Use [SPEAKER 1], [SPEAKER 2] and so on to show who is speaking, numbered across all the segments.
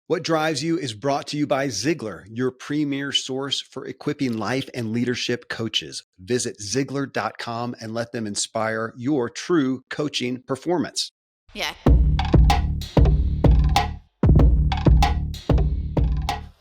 [SPEAKER 1] What Drives You is brought to you by Ziglar, your premier source for equipping life and leadership coaches. Visit Ziglar.com and let them inspire your true coaching performance.
[SPEAKER 2] Yeah.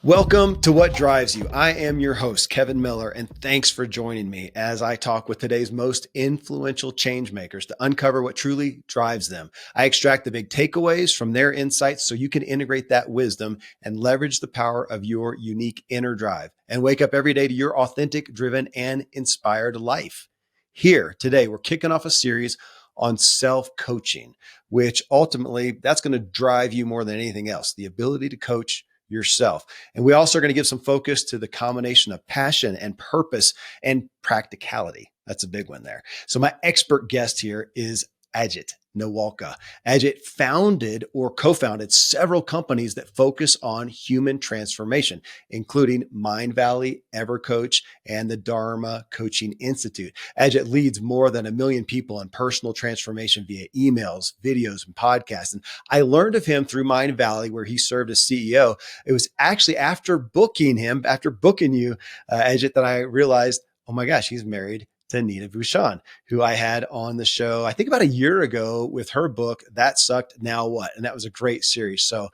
[SPEAKER 1] Welcome to What Drives You. I am your host, Kevin Miller, and thanks for joining me as I talk with today's most influential change makers to uncover what truly drives them. I extract the big takeaways from their insights so you can integrate that wisdom and leverage the power of your unique inner drive and wake up every day to your authentic, driven, and inspired life. Here today, we're kicking off a series on self-coaching, which ultimately that's going to drive you more than anything else, the ability to coach yourself. And we also are going to give some focus to the combination of passion and purpose and practicality. That's a big one there. So my expert guest here is Ajit Nawalkha. Ajit founded or co-founded several companies that focus on human transformation, including Mindvalley, Evercoach, and the Dharma Coaching Institute. Ajit leads more than 1 million people in personal transformation via emails, videos, and podcasts. And I learned of him through Mindvalley, where he served as CEO. It was actually after booking you, Ajit, that I realized, oh my gosh, he's married to Nina Bouchon, who I had on the show, I think about a year ago with her book, That Sucked, Now What? And that was a great series. So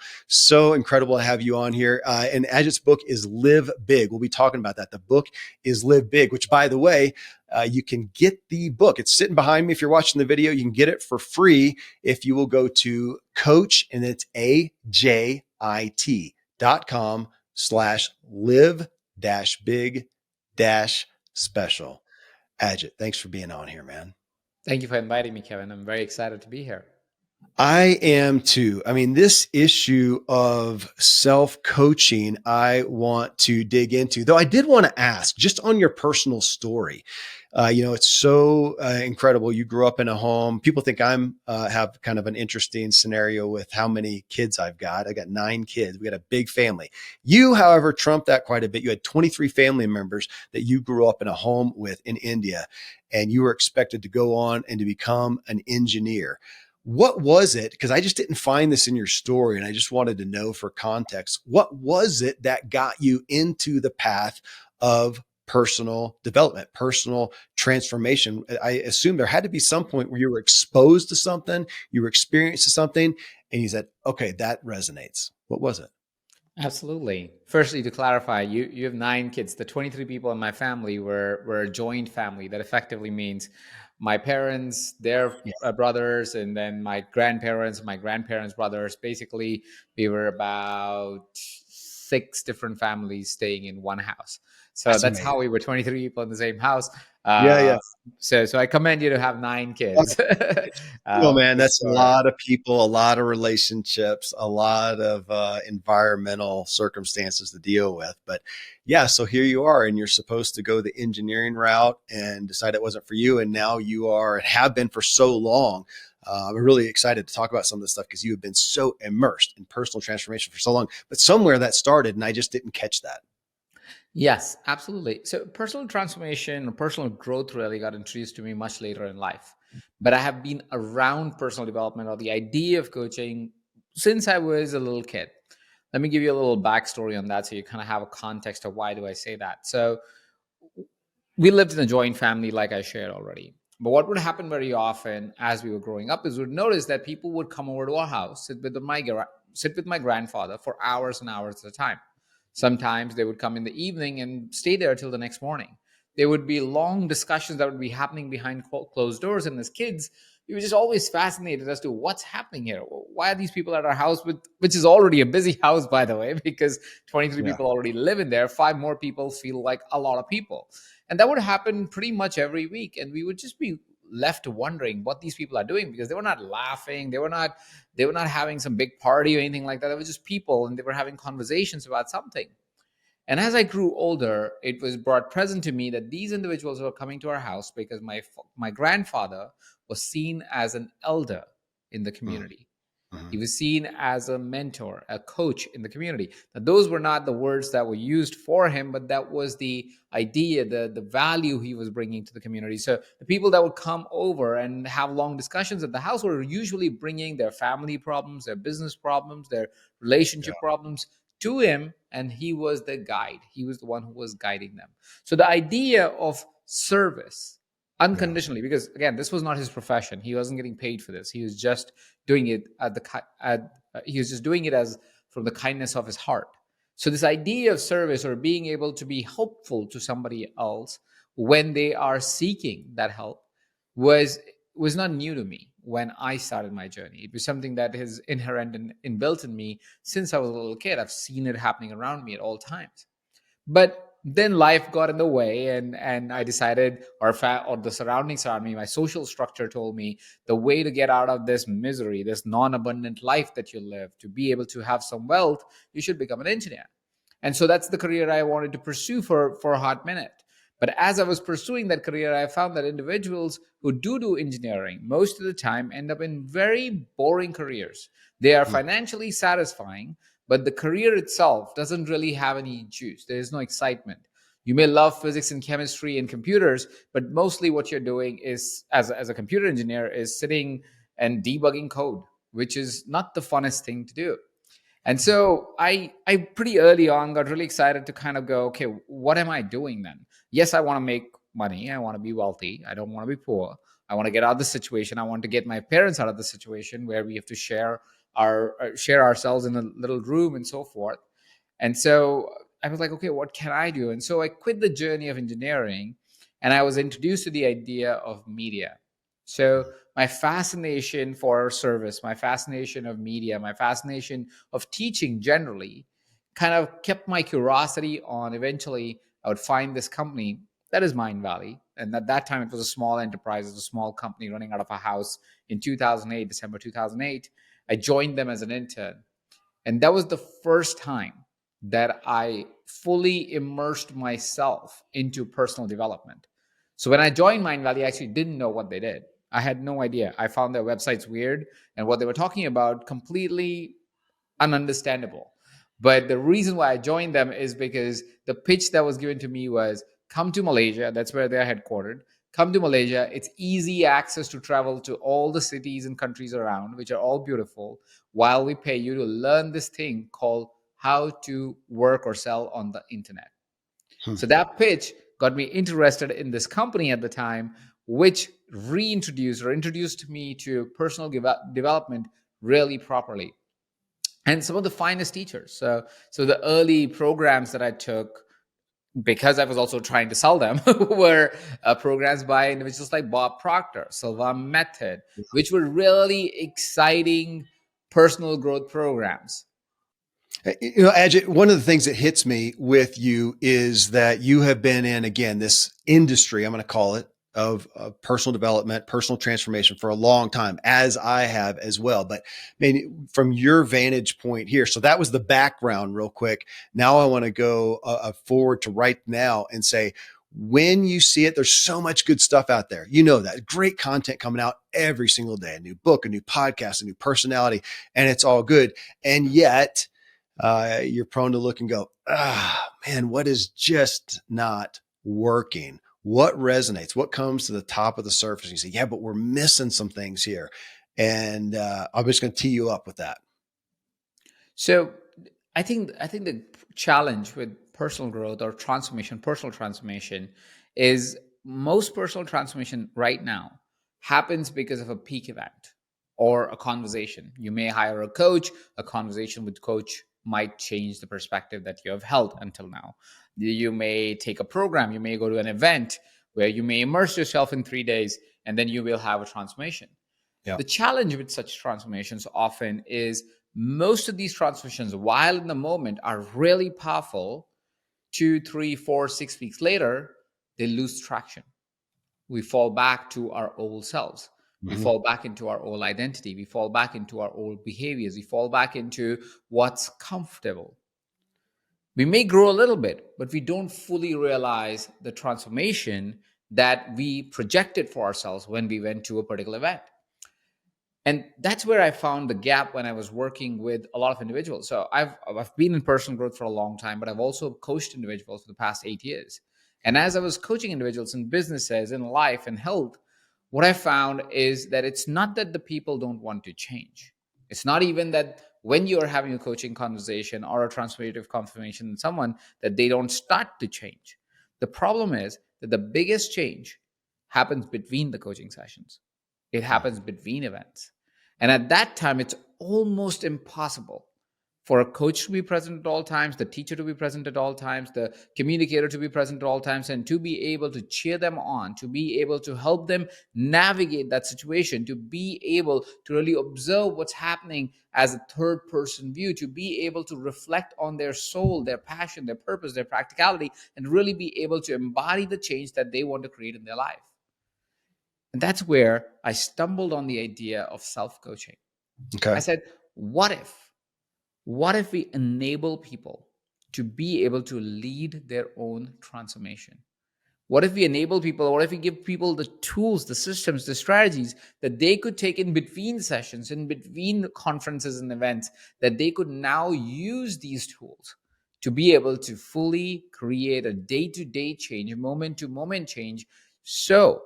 [SPEAKER 1] incredible to have you on here. And Ajit's book is Live Big. We'll be talking about that. The book is Live Big, which, by the way, you can get the book. It's sitting behind me. If you're watching the video, you can get it for free if you will go to coach, and it's AJIT.com/live big special. Ajit, thanks for being on here, man.
[SPEAKER 3] Thank you for inviting me, Kevin. I'm very excited to be here.
[SPEAKER 1] I am too. I mean, this issue of self-coaching, I want to dig into, though I did want to ask just on your personal story. It's so incredible. You grew up in a home. People think I'm have kind of an interesting scenario with how many kids I've got. I got 9 kids. We got a big family. You, however, trumped that quite a bit. You had 23 family members that you grew up in a home with in India, and you were expected to go on and to become an engineer. What was it? Because I just didn't find this in your story, and I just wanted to know for context, what was it that got you into the path of personal development, personal transformation? I assume there had to be some point where you were exposed to something, you were experienced to something, and you said, okay, that resonates. What was it?
[SPEAKER 3] Absolutely. Firstly, to clarify, you have 9 kids. The 23 people in my family were a joint family. That effectively means my parents, their
[SPEAKER 1] Yeah.
[SPEAKER 3] brothers, and then my grandparents' brothers. Basically, we were about 6 different families staying in one house. So
[SPEAKER 1] That's
[SPEAKER 3] that's how
[SPEAKER 1] amazing.
[SPEAKER 3] we were 23 people in the same house.
[SPEAKER 1] Yeah, yeah.
[SPEAKER 3] Uh, so I commend you to have 9 kids.
[SPEAKER 1] Well, man,
[SPEAKER 3] For
[SPEAKER 1] that's a
[SPEAKER 3] sure.
[SPEAKER 1] lot of people, a lot of relationships, a lot of environmental circumstances to deal with. But yeah, so here you are, and you're supposed to go the engineering route and decide it wasn't for you. And now you are and have been for so long. I'm really excited to talk about some of this stuff because you have been so immersed in personal transformation for so long. But somewhere that started, and I just didn't catch that.
[SPEAKER 3] Yes, absolutely. So personal transformation or personal growth really got introduced to me much later in life. But I have been around personal development or the idea of coaching since I was a little kid. Let me give you a little backstory on that so you kind of have a context of why do I say that. So we lived in a joint family, like I shared already. But what would happen very often as we were growing up is we'd notice that people would come over to our house, sit with my grandfather for hours and hours at a time. Sometimes they would come in the evening and stay there till the next morning. There would be long discussions that would be happening behind closed doors. And as kids, we were just always fascinated as to what's happening here. Why are these people at our house, which is already a busy house, by the way, because 23
[SPEAKER 1] Yeah.
[SPEAKER 3] people already live in there. 5 more people feel like a lot of people. And that would happen pretty much every week. And we would just be left wondering what these people are doing because they were not laughing. They were not having some big party or anything like that. They were just people and they were having conversations about something. And as I grew older, it was brought present to me that these individuals were coming to our house because my grandfather was seen as an elder in the
[SPEAKER 1] Mm.
[SPEAKER 3] community. He
[SPEAKER 1] Mhm.
[SPEAKER 3] was seen as a mentor, a coach in the community. Now, those were not the words that were used for him, but that was the idea, the value he was bringing to the community. So the people that would come over and have long discussions at the house were usually bringing their family problems, their business problems, their
[SPEAKER 1] Yeah.
[SPEAKER 3] relationship problems to him, and he was the guide. He was the one who was guiding them. So the idea of service
[SPEAKER 1] Yeah.
[SPEAKER 3] unconditionally, because again, this was not his profession. He wasn't getting paid for this. He was just doing it he was just doing it as from the kindness of his heart. So this idea of service or being able to be helpful to somebody else when they are seeking that help was was not new to me when I started my journey. It was something that is inherent and inbuilt in me since I was a little kid. I've seen it happening around me at all times. But then life got in the way, and I decided, or the surroundings around me, my social structure told me the way to get out of this misery, this non-abundant life that you live, to be able to have some wealth, you should become an engineer. And so that's the career I wanted to pursue for a hot minute. But as I was pursuing that career, I found that individuals who do engineering most of the time end up in very boring careers. They are
[SPEAKER 1] Mm.
[SPEAKER 3] financially satisfying, but the career itself doesn't really have any juice. There is no excitement. You may love physics and chemistry and computers, but mostly what you're doing is, as a computer engineer, is sitting and debugging code, which is not the funnest thing to do. And so I pretty early on got really excited to kind of go, okay, what am I doing then? Yes, I want to make money. I want to be wealthy. I don't want to be poor. I want to get out of the situation. I want to get my parents out of the situation where we have to share ourselves in a little room and so forth. And so I was like, okay, what can I do? And so I quit the journey of engineering, and I was introduced to the idea of media. So my fascination for service, my fascination of media, my fascination of teaching generally kind of kept my curiosity on. Eventually, I would find this company that is Mindvalley. And at that time, it was a small enterprise, it was a small company running out of a house in 2008, December 2008. I joined them as an intern. And that was the first time that I fully immersed myself into personal development. So when I joined Mindvalley, I actually didn't know what they did. I had no idea. I found their websites weird and what they were talking about completely ununderstandable. But the reason why I joined them is because the pitch that was given to me was come to Malaysia. That's where they're headquartered. Come to Malaysia. It's easy access to travel to all the cities and countries around, which are all beautiful, while we pay you to learn this thing called how to work or sell on the internet.
[SPEAKER 1] Hmm.
[SPEAKER 3] So that pitch got me interested in this company at the time, which reintroduced or introduced me to personal development really properly, and some of the finest teachers. So the early programs that I took, because I was also trying to sell them, were programs by individuals like Bob Proctor, Silva Method, which were really exciting personal growth programs.
[SPEAKER 1] Ajit, one of the things that hits me with you is that you have been in, again, this industry, I'm going to call it, of personal development, personal transformation for a long time, as I have as well. But I mean, from your vantage point here, so that was the background, real quick. Now I want to go forward to right now and say, when you see it, there's so much good stuff out there. You know that great content coming out every single day, a new book, a new podcast, a new personality, and it's all good. And yet, you're prone to look and go, man, what is just not working? What resonates? What comes to the top of the surface? And you say, yeah, but we're missing some things here. And I'm just going to tee you up with that.
[SPEAKER 3] So I think the challenge with personal growth or transformation, personal transformation, is most personal transformation right now happens because of a peak event or a conversation. You may hire a coach. A conversation with coach might change the perspective that you have held until now. You may take a program. You may go to an event where you may immerse yourself in 3 days, and then you will have a transformation.
[SPEAKER 1] Yeah.
[SPEAKER 3] The challenge with such transformations often is most of these transformations, while in the moment are really powerful, 2, 3, 4, 6 weeks later, they lose traction. We fall back to our old selves. We
[SPEAKER 1] Mm-hmm.
[SPEAKER 3] fall back into our old identity. We fall back into our old behaviors. We fall back into what's comfortable. We may grow a little bit, but we don't fully realize the transformation that we projected for ourselves when we went to a particular event. And that's where I found the gap when I was working with a lot of individuals. So I've been in personal growth for a long time, but I've also coached individuals for the past 8 years. And as I was coaching individuals in businesses, in life, and health, what I found is that it's not that the people don't want to change. It's not even that when you're having a coaching conversation or a transformative confirmation with someone that they don't start to change. The problem is that the biggest change happens between the coaching sessions. It happens between events. And at that time, it's almost impossible for a coach to be present at all times, the teacher to be present at all times, the communicator to be present at all times, and to be able to cheer them on, to be able to help them navigate that situation, to be able to really observe what's happening as a third person view, to be able to reflect on their soul, their passion, their purpose, their practicality, and really be able to embody the change that they want to create in their life. And that's where I stumbled on the idea of self coaching. I
[SPEAKER 1] Okay.
[SPEAKER 3] said, what if? What if we enable people to be able to lead their own transformation? What if we enable people? What if we give people the tools, the systems, the strategies that they could take in between sessions, in between conferences and events, that they could now use these tools to be able to fully create a day to day change, moment to moment change, so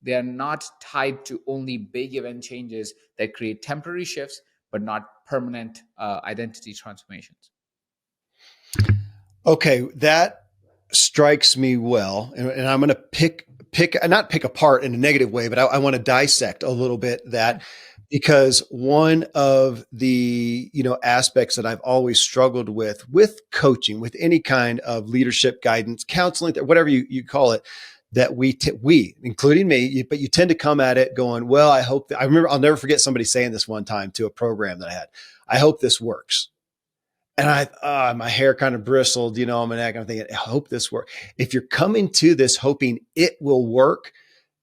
[SPEAKER 3] they are not tied to only big event changes that create temporary shifts, but not permanent identity transformations.
[SPEAKER 1] Okay, that strikes me well, and I'm going to pick not pick apart in a negative way, but I want to dissect a little bit that, because one of the aspects that I've always struggled with coaching, with any kind of leadership guidance, counseling, whatever you call it, that we including me, but you tend to come at it going, well, I hope I remember, I'll never forget somebody saying this one time to a program that I had. I hope this works. And my hair kind of bristled, I'm thinking, I hope this works. If you're coming to this hoping it will work,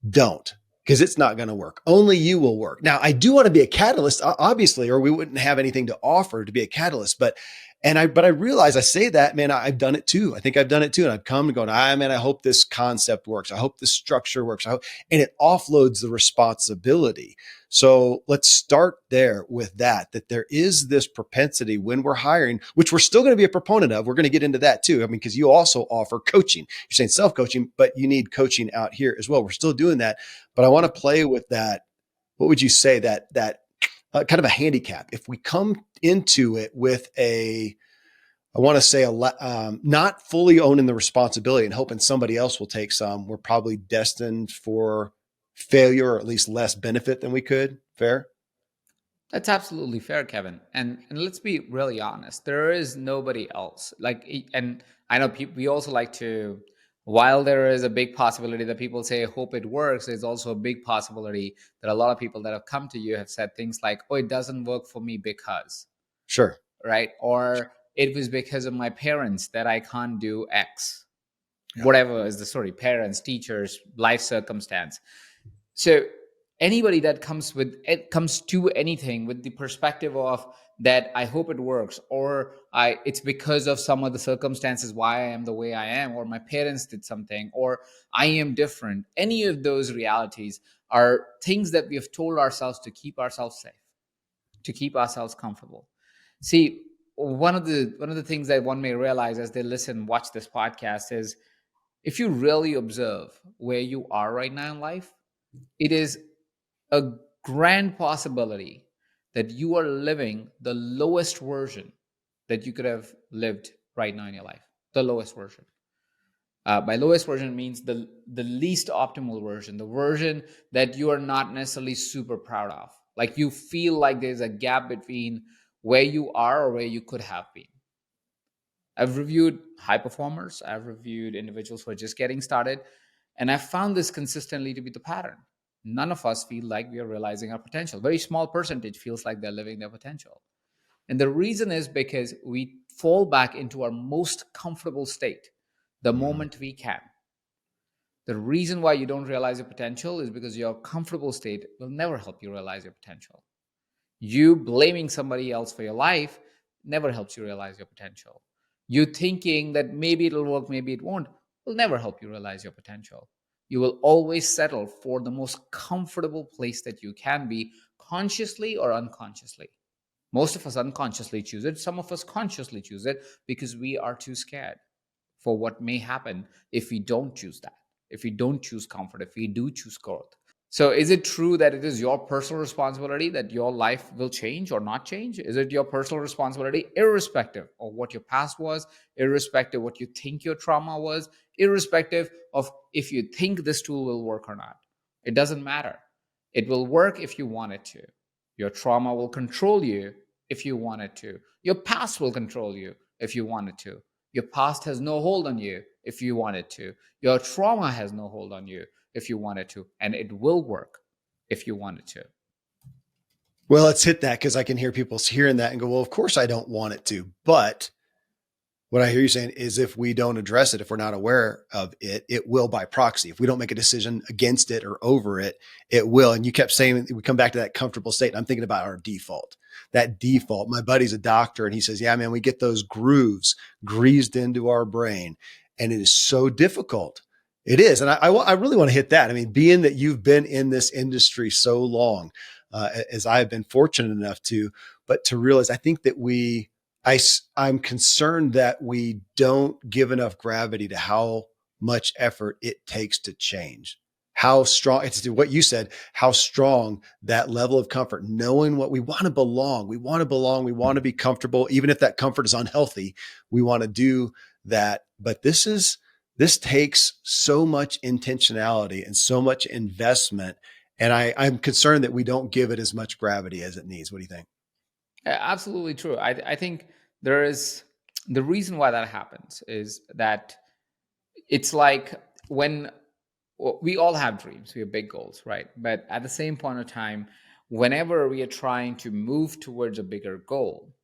[SPEAKER 1] don't, because it's not going to work. Only you will work. Now, I do want to be a catalyst, obviously, or we wouldn't have anything to offer to be a catalyst. But I realize I say that, man, I've done it too. I think I've done it too. And I've come and gone, man, I hope this concept works. I hope this structure works. And it offloads the responsibility. So let's start there with that there is this propensity when we're hiring, which we're still going to be a proponent of. We're going to get into that too. I mean, because you also offer coaching. You're saying self-coaching, but you need coaching out here as well. We're still doing that, but I want to play with that. What would you say that kind of a handicap? If we come into it with I want to say not fully owning the responsibility and hoping somebody else will take some, we're probably destined for failure, or at least less benefit than we could. Fair?
[SPEAKER 3] That's absolutely fair, Kevin. And let's be really honest. There is nobody else. And I know we also like to, while there is a big possibility that people say, hope it works, there's also a big possibility that a lot of people that have come to you have said things like, oh, it doesn't work for me because,
[SPEAKER 1] Sure.
[SPEAKER 3] right? Or it was because of my parents that I can't do X.
[SPEAKER 1] Yeah.
[SPEAKER 3] Whatever is the story, parents, teachers, life circumstance. So anybody that comes to anything with the perspective of that, I hope it works, or it's because of some of the circumstances why I am the way I am, or my parents did something, or I am different. Any of those realities are things that we have told ourselves to keep ourselves safe, to keep ourselves comfortable. See, one of the things that one may realize as they listen, watch this podcast is, if you really observe where you are right now in life, it is a grand possibility that you are living the lowest version that you could have lived right now in your life. The lowest version. By lowest version means the least optimal version, the version that you are not necessarily super proud of. Like you feel like there's a gap between where you are or where you could have been. I've reviewed high performers, I've reviewed individuals who are just getting started, and I've found this consistently to be the pattern. None of us feel like we are realizing our potential. Very small percentage feels like they're living their potential. And the reason is because we fall back into our most comfortable state the
[SPEAKER 1] Mm-hmm.
[SPEAKER 3] moment we can. The reason why you don't realize your potential is because your comfortable state will never help you realize your potential. You blaming somebody else for your life never helps you realize your potential. You thinking that maybe it'll work, maybe it won't, will never help you realize your potential. You will always settle for the most comfortable place that you can be, consciously or unconsciously. Most of us unconsciously choose it. Some of us consciously choose it because we are too scared for what may happen if we don't choose that, if we don't choose comfort, if we do choose growth. So, is it true that it is your personal responsibility that your life will change or not change? Is it your personal responsibility, irrespective of what your past was, irrespective of what you think your trauma was, irrespective of if you think this tool will work or not? It doesn't matter. It will work if you want it to. Your trauma will control you if you want it to. Your past will control you if you want it to. Your past has no hold on you if you want it to. Your trauma has no hold on you if you want it to. And it will work if you want it to.
[SPEAKER 1] Well, let's hit that because I can hear people hearing that and go, well, of course I don't want it to. But what I hear you saying is if we don't address it, if we're not aware of it, it will by proxy. If we don't make a decision against it or over it, it will. And you kept saying, we come back to that comfortable state. I'm thinking about our default. That default. My buddy's a doctor and he says, yeah, man, we get those grooves greased into our brain and it is so difficult. It is. And I really want to hit that. I mean, being that you've been in this industry so long, as I've been fortunate enough to, but to realize, I think that I'm concerned that we don't give enough gravity to how much effort it takes to change. How strong, it's what you said, how strong that level of comfort, knowing what we want to belong. We want to belong. We want to be comfortable. Even if that comfort is unhealthy, we want to do that. But this takes so much intentionality and so much investment. And I'm concerned that we don't give it as much gravity as it needs. What do you think?
[SPEAKER 3] Absolutely true. I think there is the reason why that happens is that it's like when we all have dreams, we have big goals, right? But at the same point of time, whenever we are trying to move towards a bigger goal,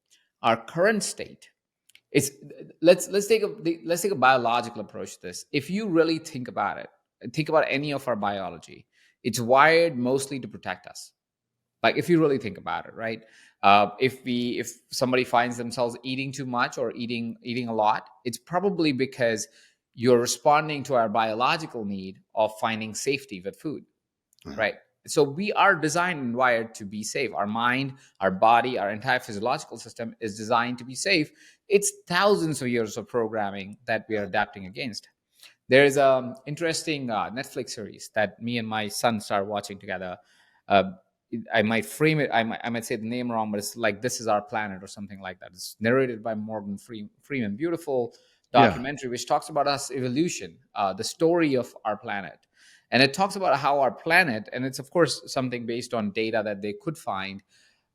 [SPEAKER 3] our current state is let's take a biological approach to this. If you really think about it, think about any of our biology, it's wired mostly to protect us. Like if you really think about it, right? If somebody finds themselves eating too much or eating a lot, it's probably because you're responding to our biological need of finding safety with food, right? So we are designed and wired to be safe. Our mind, our body, our entire physiological system is designed to be safe. It's thousands of years of programming that we are adapting against. There's an interesting Netflix series that me and my son started watching together. Uh, I might frame it. I might say the name wrong, but it's like "This Is Our Planet" or something like that. It's narrated by Morgan Freeman. Beautiful
[SPEAKER 1] Yeah.
[SPEAKER 3] documentary which talks about us evolution, the story of our planet, and it talks about how our planet, and it's of course something based on data that they could find,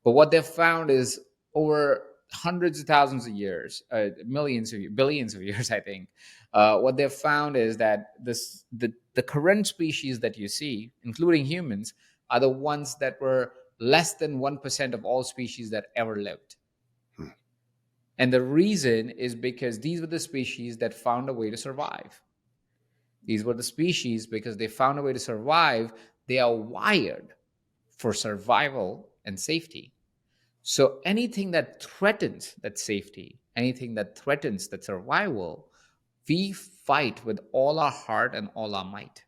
[SPEAKER 3] but what they've found is over hundreds of thousands of years, millions of billions of years, I think. What they've found is that the current species that you see, including humans, are the ones that were less than 1% of all species that ever lived. And the reason is because these were the species that found a way to survive. These were the species because they found a way to survive. They are wired for survival and safety. So anything that threatens that safety, anything that threatens that survival, we fight with all our heart and all our might.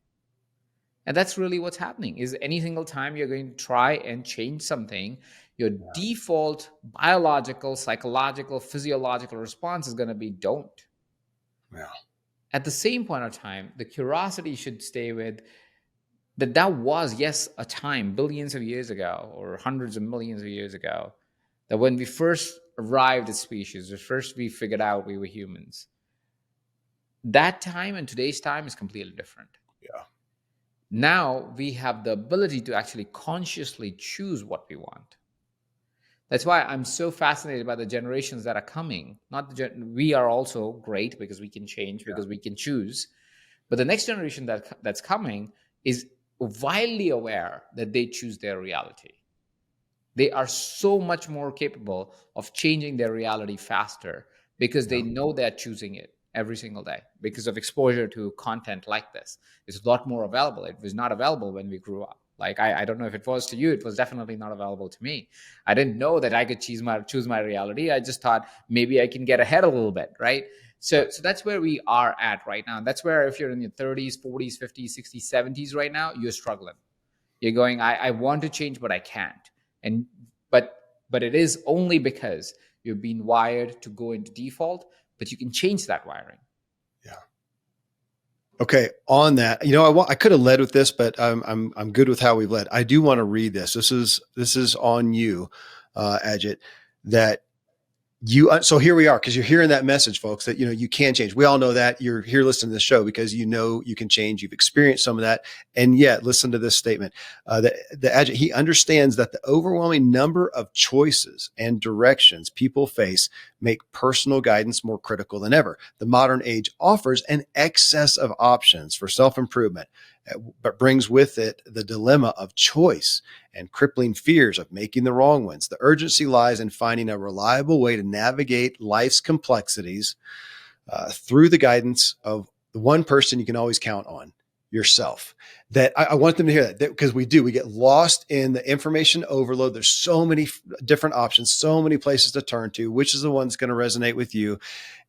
[SPEAKER 3] And that's really what's happening is any single time you're going to try and change something, your default biological, psychological, physiological response is going to be don't.
[SPEAKER 1] Yeah.
[SPEAKER 3] At the same point of time, the curiosity should stay with that was, yes, a time billions of years ago or hundreds of millions of years ago, that when we first arrived as species, the first we figured out we were humans, that time and today's time is completely different.
[SPEAKER 1] Yeah.
[SPEAKER 3] Now we have the ability to actually consciously choose what we want. That's why I'm so fascinated by the generations that are coming. Not we are also great because we can change, because we can choose. But the next generation that's coming is wildly aware that they choose their reality. They are so much more capable of changing their reality faster because they know they're choosing it every single day because of exposure to content like this. It's a lot more available. It was not available when we grew up. Like I don't know if it was to you. It was definitely not available to me. I didn't know that I could choose my reality. I just thought maybe I can get ahead a little bit, right? So that's where we are at right now. That's where if you're in your 30s, 40s, 50s, 60s, 70s right now, you're struggling. You're going, I want to change, but I can't And but but it is only because you've been wired to go into default, but you can change that wiring.
[SPEAKER 1] Yeah. Okay, on that, I could have led with this, but I'm good with how we've led. I do want to read this. This is on you, Ajit. That so here we are, because you're hearing that message, folks, that you can change. We all know that. You're here listening to this show because you can change. You've experienced some of that, and yet listen to this statement. He understands that the overwhelming number of choices and directions people face make personal guidance more critical than ever. The modern age offers an excess of options for self-improvement, but brings with it the dilemma of choice and crippling fears of making the wrong ones. The urgency lies in finding a reliable way to navigate life's complexities through the guidance of the one person you can always count on, yourself. That I want them to hear that, because we get lost in the information overload. There's so many different options, so many places to turn to. Which is the one that's going to resonate with you?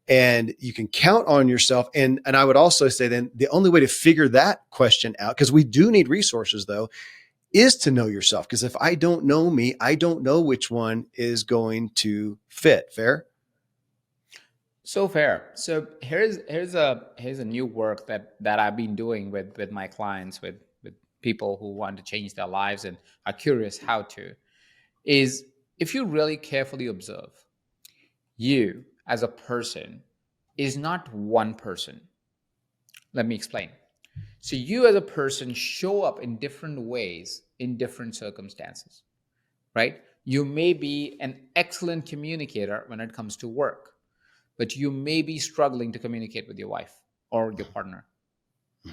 [SPEAKER 1] And you can count on yourself. And I would also say then the only way to figure that question out, because we do need resources though, is to know yourself. Because if I don't know me, I don't know which one is going to fit. Fair?
[SPEAKER 3] So fair. So here's a new work that I've been doing with my clients, with people who want to change their lives and are curious how to, is if you really carefully observe, you as a person is not one person. Let me explain. So you as a person show up in different ways in different circumstances, right? You may be an excellent communicator when it comes to work, but you may be struggling to communicate with your wife or your partner,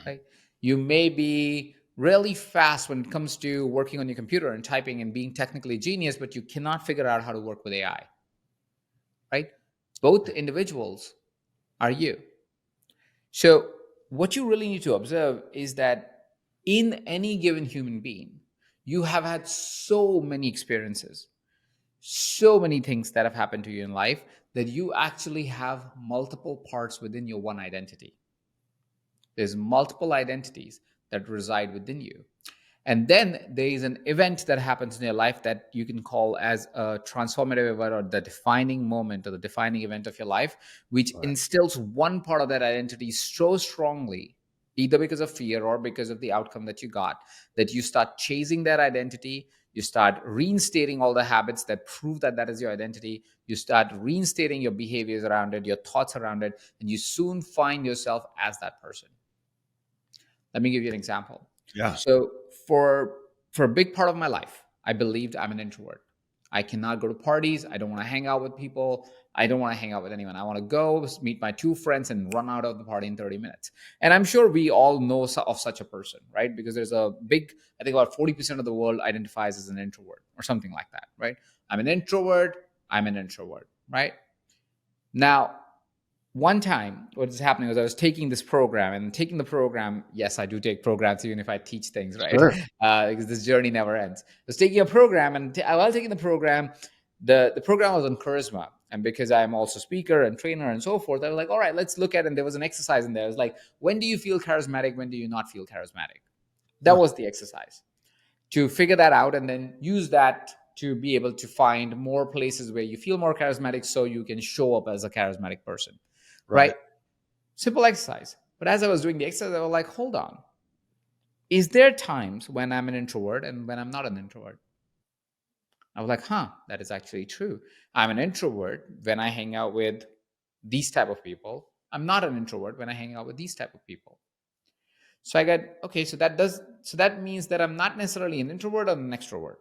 [SPEAKER 3] right? You may be really fast when it comes to working on your computer and typing and being technically genius, but you cannot figure out how to work with AI, right? Both individuals are you. So, what you really need to observe is that in any given human being, you have had so many experiences, so many things that have happened to you in life, that you actually have multiple parts within your one identity. There's multiple identities that reside within you. And then there is an event that happens in your life that you can call as a transformative event, or the defining moment, or the defining event of your life, which
[SPEAKER 1] Right.
[SPEAKER 3] instills one part of that identity so strongly, either because of fear or because of the outcome that you got, that you start chasing that identity. You start reinstating all the habits that prove that that is your identity. You start reinstating your behaviors around it, your thoughts around it, and you soon find yourself as that person. Let me give you an example.
[SPEAKER 1] Yeah.
[SPEAKER 3] So for a big part of my life, I believed I'm an introvert. I cannot go to parties. I don't want to hang out with people. I don't want to hang out with anyone. I want to go meet my two friends and run out of the party in 30 minutes. And I'm sure we all know of such a person, right? Because there's a big, I think about 40% of the world identifies as an introvert or something like that, right? I'm an introvert. I'm an introvert, right? Now, one time what was happening was I was taking this program, and taking the program, yes, I do take programs even if I teach things, right?
[SPEAKER 1] Sure.
[SPEAKER 3] Because this journey never ends. I was taking a program, and while taking the program, the program was on charisma. And because I'm also speaker and trainer and so forth, I was like, all right, let's look at it. And there was an exercise in there. It was like, when do you feel charismatic? When do you not feel charismatic? That
[SPEAKER 1] Huh.
[SPEAKER 3] was the exercise, to figure that out and then use that to be able to find more places where you feel more charismatic, so you can show up as a charismatic person,
[SPEAKER 1] Right.
[SPEAKER 3] right? Simple exercise. But as I was doing the exercise, I was like, hold on. Is there times when I'm an introvert and when I'm not an introvert? I was like, that is actually true. I'm an introvert when I hang out with these type of people. I'm not an introvert when I hang out with these type of people. So I got, okay, so that means that I'm not necessarily an introvert or an extrovert.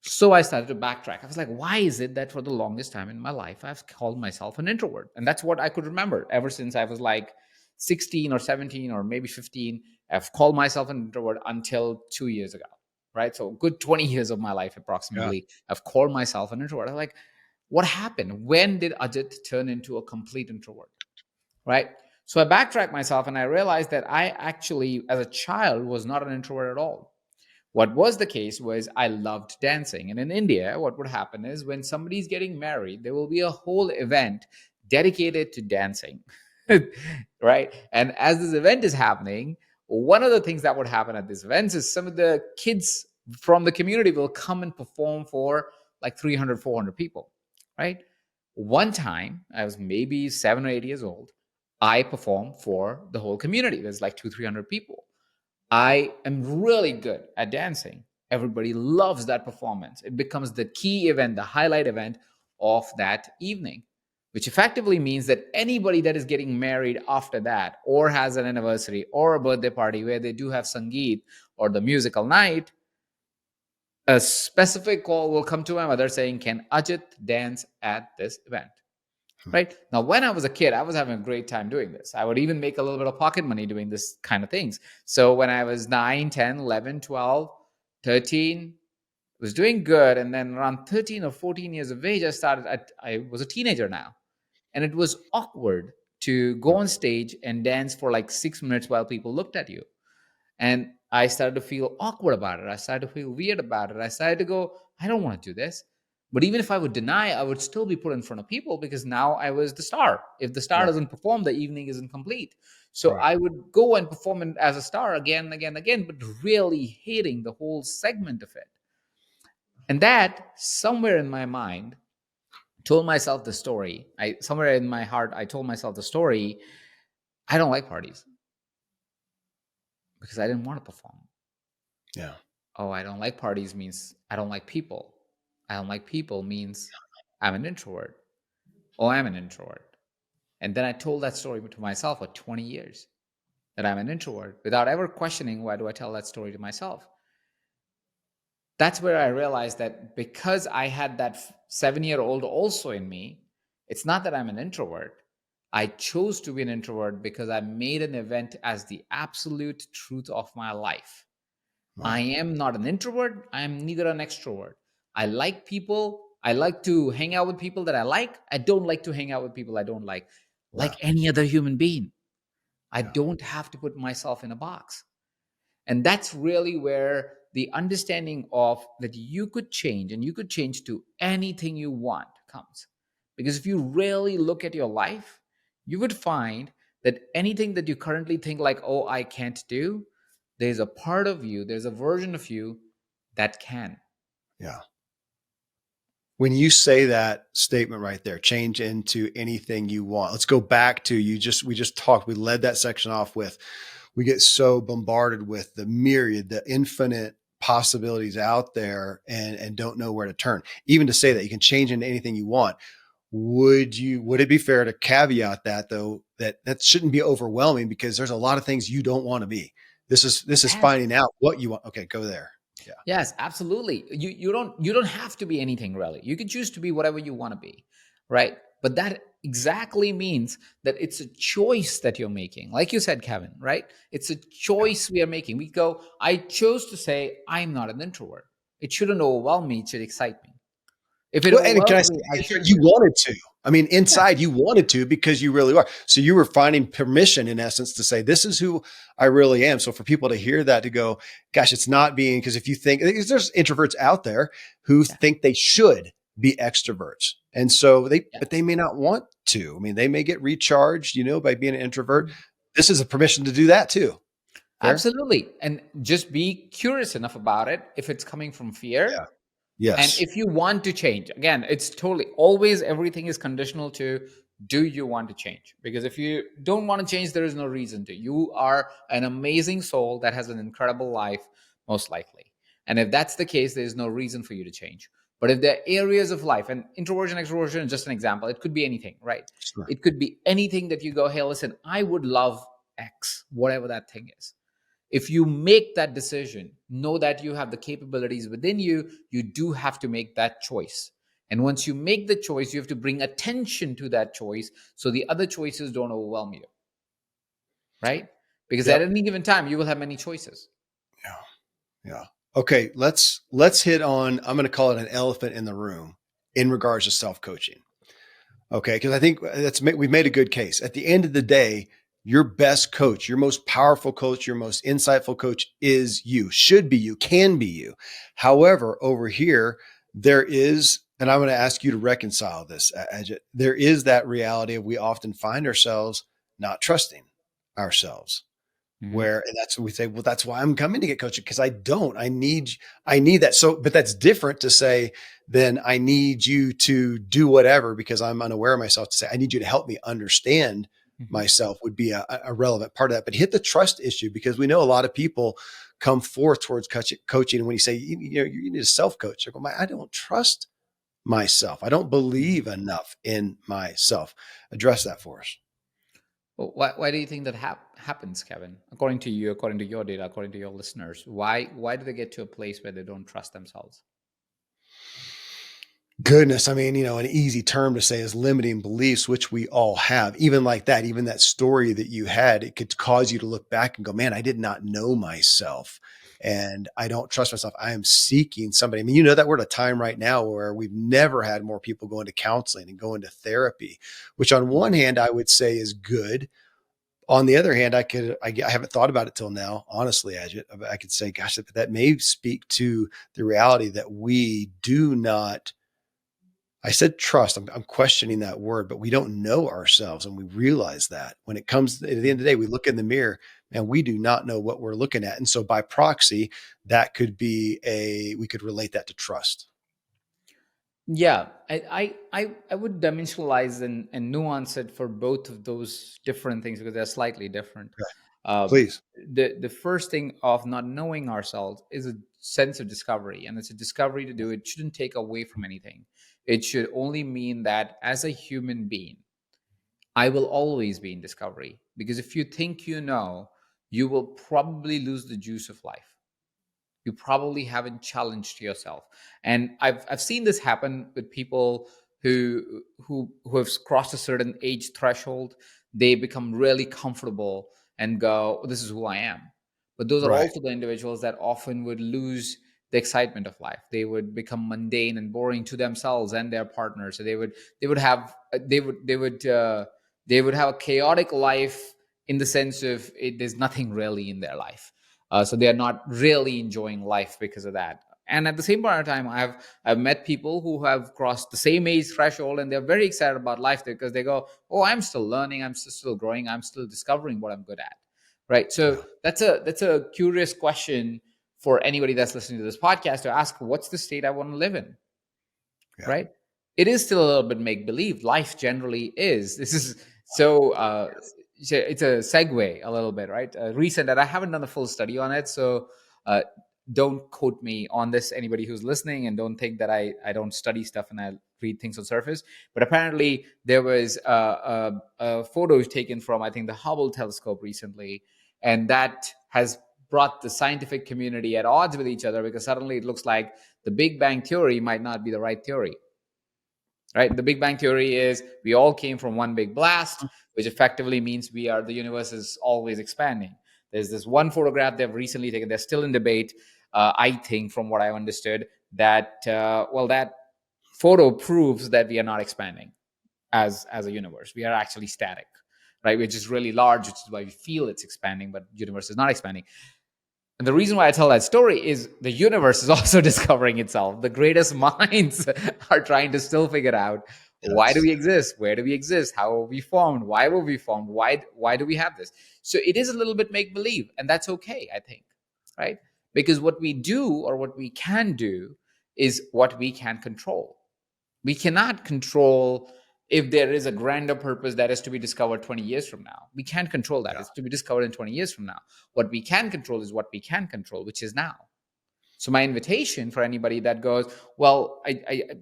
[SPEAKER 3] So I started to backtrack. I was like, why is it that for the longest time in my life, I've called myself an introvert? And that's what I could remember ever since I was like 16 or 17 or maybe 15. I've called myself an introvert until 2 years ago, right? So a good 20 years of my life
[SPEAKER 1] Yeah.
[SPEAKER 3] approximately, I've called myself an introvert. I'm like, what happened? When did Ajit turn into a complete introvert, right? So I backtracked myself and I realized that I actually, as a child, was not an introvert at all. What was the case was I loved dancing. And in India, what would happen is when somebody's getting married, there will be a whole event dedicated to dancing, right? And as this event is happening, one of the things that would happen at this event is some of the kids from the community will come and perform for like 300, 400 people, right? One time, I was maybe 7 or 8 years old. I performed for the whole community. There's like 200, 300 people. I am really good at dancing. Everybody loves that performance. It becomes the key event, the highlight event of that evening, which effectively means that anybody that is getting married after that, or has an anniversary or a birthday party where they do have Sangeet or the musical night, a specific call will come to my mother saying, "Can Ajit dance at this event?" Right now, when I was a kid, I was having a great time doing this. I would even make a little bit of pocket money doing this kind of things. So when I was 9, 10, 11, 12, 13, was doing good. And then around 13 or 14 years of age, I was a teenager now. And it was awkward to go on stage and dance for like 6 minutes while people looked at you. And I started to feel awkward about it. I started to feel weird about it. I started to go, I don't want to do this. But even if I would deny, I would still be put in front of people because now I was the star. If the star
[SPEAKER 1] Right.
[SPEAKER 3] doesn't perform, the evening isn't complete. So
[SPEAKER 1] Right.
[SPEAKER 3] I would go and perform as a star again, again, again, but really hating the whole segment of it. And that, somewhere in my mind, told myself the story. Somewhere in my heart, I told myself the story. I don't like parties because I didn't want to perform.
[SPEAKER 1] Yeah.
[SPEAKER 3] Oh, I don't like parties means I don't like people. I don't like people means I'm an introvert. Oh, I'm an introvert. And then I told that story to myself for 20 years that I'm an introvert without ever questioning why do I tell that story to myself. That's where I realized that because I had that 7-year-old also in me, it's not that I'm an introvert. I chose to be an introvert because I made an event as the absolute truth of my life. I
[SPEAKER 1] Right.
[SPEAKER 3] am not an introvert. I am neither an extrovert. I like people. I like to hang out with people that I like. I don't like to hang out with people I don't
[SPEAKER 1] Yeah.
[SPEAKER 3] like any other human being. I
[SPEAKER 1] Yeah.
[SPEAKER 3] don't have to put myself in a box. And that's really where the understanding of that you could change and you could change to anything you want comes. Because if you really look at your life, you would find that anything that you currently think like, oh, I can't do, there's a part of you, there's a version of you that can.
[SPEAKER 1] Yeah. When you say that statement right there, change into anything you want. Let's go back to we just talked, we led that section off with, we get so bombarded with the myriad, the infinite possibilities out there and don't know where to turn. Even to say that you can change into anything you want. Would it be fair to caveat that though, that shouldn't be overwhelming because there's a lot of things you don't want to be. This is
[SPEAKER 3] Yes.
[SPEAKER 1] finding out what you want. Okay, go there. Yeah.
[SPEAKER 3] Yes, absolutely. You don't have to be anything really. You can choose to be whatever you want to be, right? But that exactly means that it's a choice that you're making. Like you said, Kevin, right? It's a
[SPEAKER 1] Yeah.
[SPEAKER 3] choice we are making. We go, I chose to say I'm not an introvert. It shouldn't overwhelm me, it should excite me. If it
[SPEAKER 1] Well, and can I
[SPEAKER 3] overwhelms
[SPEAKER 1] say
[SPEAKER 3] me, I shouldn't
[SPEAKER 1] you
[SPEAKER 3] do it.
[SPEAKER 1] wanted to? I mean,
[SPEAKER 3] Yeah.
[SPEAKER 1] inside you wanted to because you really are. So you were finding permission in essence to say, this is who I really am. So for people to hear that, to go, gosh, it's not being, because if you think there's introverts out there who
[SPEAKER 3] Yeah.
[SPEAKER 1] think they should be extroverts. And so but they
[SPEAKER 3] Yes.
[SPEAKER 1] may not want to. I mean, they may get recharged, by being an introvert.
[SPEAKER 3] Mhm.
[SPEAKER 1] This is a permission to do that too. Fair?
[SPEAKER 3] Absolutely. And just be curious enough about it. If it's coming from fear,
[SPEAKER 1] Yeah.
[SPEAKER 3] and
[SPEAKER 1] Yes.
[SPEAKER 3] if you want to change, again, it's totally always everything is conditional to do you want to change? Because if you don't want to change, there is no reason to. You are an amazing soul that has an incredible life, most likely. And if that's the case, there's no reason for you to change. But if there are areas of life, and introversion, extroversion is just an example, it could be anything, right?
[SPEAKER 1] Sure.
[SPEAKER 3] It could be anything that you go, hey, listen, I would love X, whatever that thing is. If you make that decision, know that you have the capabilities within you. You do have to make that choice. And once you make the choice, you have to bring attention to that choice so the other choices don't overwhelm you, right? Because at
[SPEAKER 1] Yep.
[SPEAKER 3] any given time, you will have many choices.
[SPEAKER 1] Yeah. Yeah. Okay, let's hit on, I'm going to call it an elephant in the room in regards to self-coaching. Okay, because I think we've made a good case. At the end of the day, your best coach, your most powerful coach, your most insightful coach is you, should be you, can be you. However, over here, there is, and I'm going to ask you to reconcile this, Ajit. There is that reality of we often find ourselves not trusting ourselves.
[SPEAKER 3] Mhm.
[SPEAKER 1] Where and that's what we say, well, that's why I'm coming to get coaching because I need that. So, but that's different to say, then I need you to do whatever because I'm unaware of myself to say, I need you to help me understand
[SPEAKER 3] Mhm.
[SPEAKER 1] myself would be a relevant part of that. But hit the trust issue because we know a lot of people come forth towards coaching. And when you say, you need a self coach, I go, I don't trust myself. I don't
[SPEAKER 3] Mhm.
[SPEAKER 1] believe enough in myself. Address that for us.
[SPEAKER 3] Well, why do you think that happens, Kevin? According to you, according to your data, according to your listeners, why do they get to a place where they don't trust themselves?
[SPEAKER 1] Goodness, I mean, an easy term to say is limiting beliefs, which we all have. Even like that, even that story that you had, it could cause you to look back and go, man, I did not know myself and I don't trust myself. I am seeking somebody. I mean, that we're at a time right now where we've never had more people go into counseling and go into therapy, which on one hand, I would say is good. On the other hand, I haven't thought about it till now, honestly, Ajit. I could say, gosh, that may speak to the reality that we do not. I said trust. I'm questioning that word, but we don't know ourselves. And we realize that when it comes at the end of the day, we look in the mirror and we do not know what we're looking at. And so by proxy, that could be we could relate that to trust.
[SPEAKER 3] Yeah, I would dimensionalize and nuance it for both of those different things because they're slightly different.
[SPEAKER 1] Okay,
[SPEAKER 3] Uh,
[SPEAKER 1] please.
[SPEAKER 3] the first thing of not knowing ourselves is a sense of discovery, and it's a discovery to do. It shouldn't take away from anything. It should only mean that as a human being, I will always be in discovery because if you think you know, you will probably lose the juice of life. You probably haven't challenged yourself. And I've seen this happen with people who have crossed a certain age threshold. They become really comfortable and go, "Oh, this is who I am." But those are
[SPEAKER 1] Right.
[SPEAKER 3] also the individuals that often would lose the excitement of life. They would become mundane and boring to themselves and their partners. So they would have they would have a chaotic life in the sense of there's nothing really in their life. So they are not really enjoying life because of that. And at the same point of time, I've met people who have crossed the same age threshold, and they're very excited about life because they go, "Oh, I'm still learning, I'm still growing, I'm still discovering what I'm good at." Right. So
[SPEAKER 1] Yeah.
[SPEAKER 3] that's a curious question for anybody that's listening to this podcast to ask: What's the state I want to live in?
[SPEAKER 1] Yeah.
[SPEAKER 3] Right? It is still a little bit make believe. Life generally is. This is so. It's a segue a little bit, right? Recent, that I haven't done a full study on it, so uh, don't quote me on this. Anybody who's listening, and don't think that I don't study stuff and I read things on surface. But apparently, there was a photo taken from I think the Hubble telescope recently, and that has brought the scientific community at odds with each other because suddenly it looks like the Big Bang theory might not be the right theory, right? The Big Bang theory is we all came from one big blast, which effectively means the universe is always expanding. There's this one photograph they've recently taken. They're still in debate. I think, from what I understood, that that photo proves that we are not expanding as a universe. We are actually static, right? Which is really large, which is why we feel it's expanding, but the universe is not expanding. And the reason why I tell that story is the universe is also discovering itself. The greatest minds are trying to still figure out why do
[SPEAKER 1] Yes.
[SPEAKER 3] we exist? Where do we exist? How were we formed? Why were we formed? Why do we have this? So it is a little bit make believe, and that's okay, I think, right? Because what we do or what we can do is what we can control. We cannot control if there is a grander purpose that is to be discovered 20 years from now. We can't control that.
[SPEAKER 1] Yeah.
[SPEAKER 3] It's to be discovered in 20 years from now. What we can control is what we can control, which is now. So my invitation for anybody that goes, well,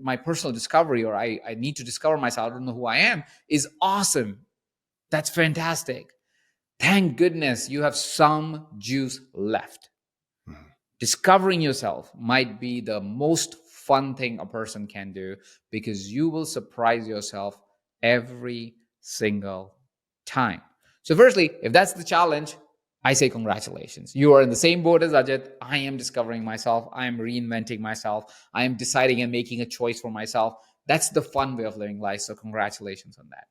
[SPEAKER 3] my personal discovery, or I need to discover myself, I don't know who I am, is awesome. That's fantastic. Thank goodness you have some juice left.
[SPEAKER 1] Mhm.
[SPEAKER 3] Discovering yourself might be the most fun thing a person can do because you will surprise yourself every single time. So, firstly, if that's the challenge, I say congratulations. You are in the same boat as Ajit. I am discovering myself. I am reinventing myself. I am deciding and making a choice for myself. That's the fun way of living life. So, congratulations on that.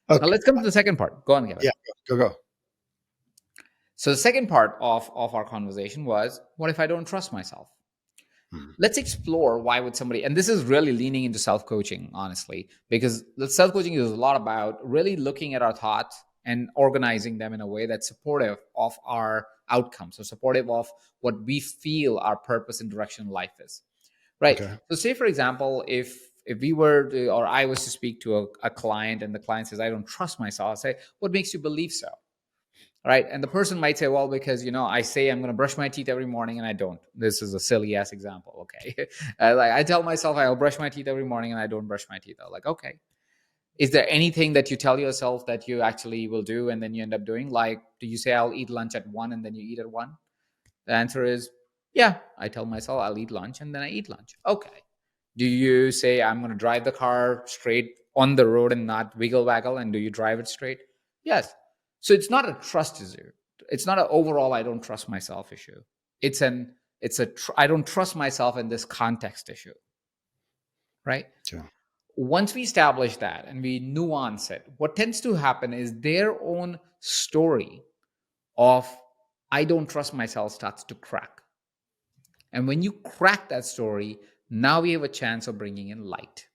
[SPEAKER 3] Now,
[SPEAKER 1] Okay.
[SPEAKER 3] let's come to the second part. Go on, Kevin.
[SPEAKER 1] Yeah. Go.
[SPEAKER 3] So, the second part of our conversation was, what if I don't trust myself?
[SPEAKER 1] Mhm.
[SPEAKER 3] Let's explore why would somebody, and this is really leaning into self-coaching, honestly, because the self-coaching is a lot about really looking at our thoughts and organizing them in a way that's supportive of our outcomes, or supportive of what we feel our purpose and direction in life is. Right.
[SPEAKER 1] Okay.
[SPEAKER 3] So say, for example, if we were to, or I was to speak to a client, and the client says, I don't trust myself, I say, what makes you believe so? Right. And the person might say, well, because, I say I'm going to brush my teeth every morning and I don't. This is a silly ass example. Okay. Like, I tell myself I'll brush my teeth every morning and I don't brush my teeth. I'm like, okay. Is there anything that you tell yourself that you actually will do and then you end up doing? Like, do you say I'll eat lunch at 1 and then you eat at 1? The answer is, yeah. I tell myself I'll eat lunch and then I eat lunch. Okay. Do you say I'm going to drive the car straight on the road and not wiggle waggle? And do you drive it straight? Yes. So it's not a trust issue. It's not an overall I don't trust myself issue. It's an I don't trust myself in this context issue, right?
[SPEAKER 1] Yeah.
[SPEAKER 3] Once we establish that and we nuance it, what tends to happen is their own story of I don't trust myself starts to crack. And when you crack that story, now we have a chance of bringing in light.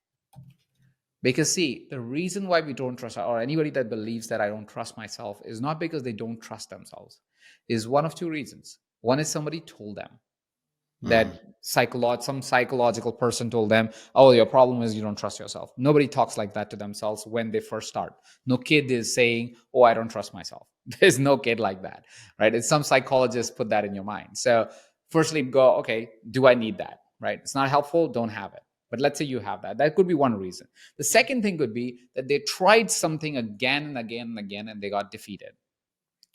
[SPEAKER 3] Because, see, the reason why we don't trust, or anybody that believes that I don't trust myself, is not because they don't trust themselves. Is one of two reasons. One is somebody told them
[SPEAKER 1] Mm.
[SPEAKER 3] that some psychological person told them, oh, your problem is you don't trust yourself. Nobody talks like that to themselves when they first start. No kid is saying, oh, I don't trust myself. There's no kid like that, right? It's some psychologist put that in your mind. So firstly, go, okay, do I need that, right? It's not helpful, don't have it. But let's say you have that. That could be one reason. The second thing could be that they tried something again and again and again and they got defeated.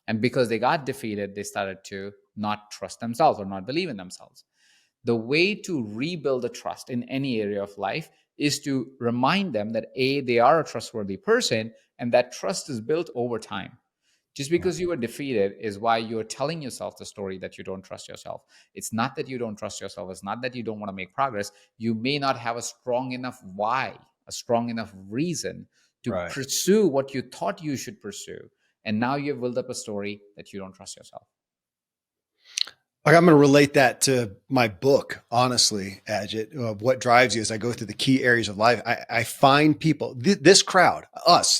[SPEAKER 3] And because they got defeated, they started to not trust themselves or not believe in themselves. The way to rebuild the trust in any area of life is to remind them that A, they are a trustworthy person, and that trust is built over time. Just because you were defeated is why you're telling yourself the story that you don't trust yourself. It's not that you don't trust yourself. It's not that you don't want to make progress. You may not have a strong enough why, a strong enough reason to
[SPEAKER 1] Right.
[SPEAKER 3] pursue what you thought you should pursue. And now you've built up a story that you don't trust yourself.
[SPEAKER 1] Like, I'm going to relate that to my book, honestly, Ajit, of what drives you as I go through the key areas of life. I find people, this crowd,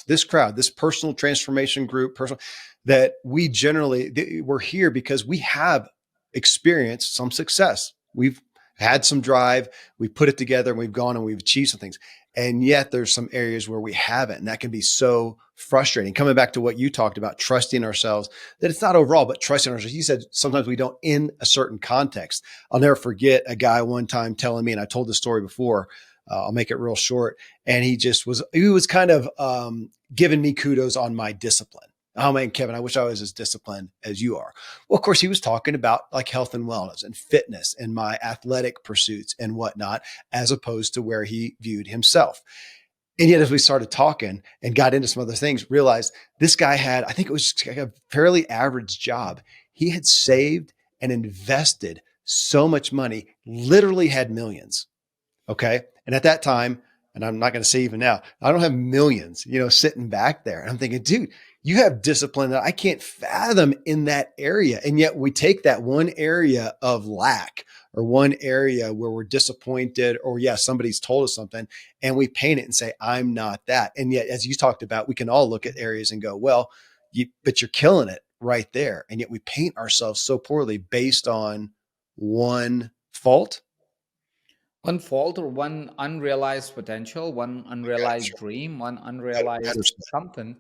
[SPEAKER 1] this personal transformation group, that we generally, we're here because we have experienced some success. We've had some drive, we put it together, and we've gone and we've achieved some things. And yet there's some areas where we haven't. And that can be so frustrating. Coming back to what you talked about, trusting ourselves, that it's not overall, but trusting ourselves. You said sometimes we don't in a certain context. I'll never forget a guy one time telling me, and I told this story before, I'll make it real short. And he was kind of giving me kudos on my discipline. Oh man, Kevin, I wish I was as disciplined as you are. Well, of course, he was talking about like health and wellness and fitness and my athletic pursuits and whatnot, as opposed to where he viewed himself. And yet, as we started talking and got into some other things, realized this guy had, I think it was like a fairly average job. He had saved and invested so much money, literally had millions. Okay. And at that time, and I'm not going to say even now, I don't have millions, sitting back there. And I'm thinking, dude, you have discipline that I can't fathom in that area. And yet we take that one area of lack or one area where we're disappointed or, yeah, somebody's told us something and we paint it and say, I'm not that. And yet, as you talked about, we can all look at areas and go, well, but you're killing it right there. And yet we paint ourselves so poorly based on one fault.
[SPEAKER 3] One fault or one unrealized potential, one unrealized
[SPEAKER 1] Sure.
[SPEAKER 3] dream, one
[SPEAKER 1] Better
[SPEAKER 3] unrealized something.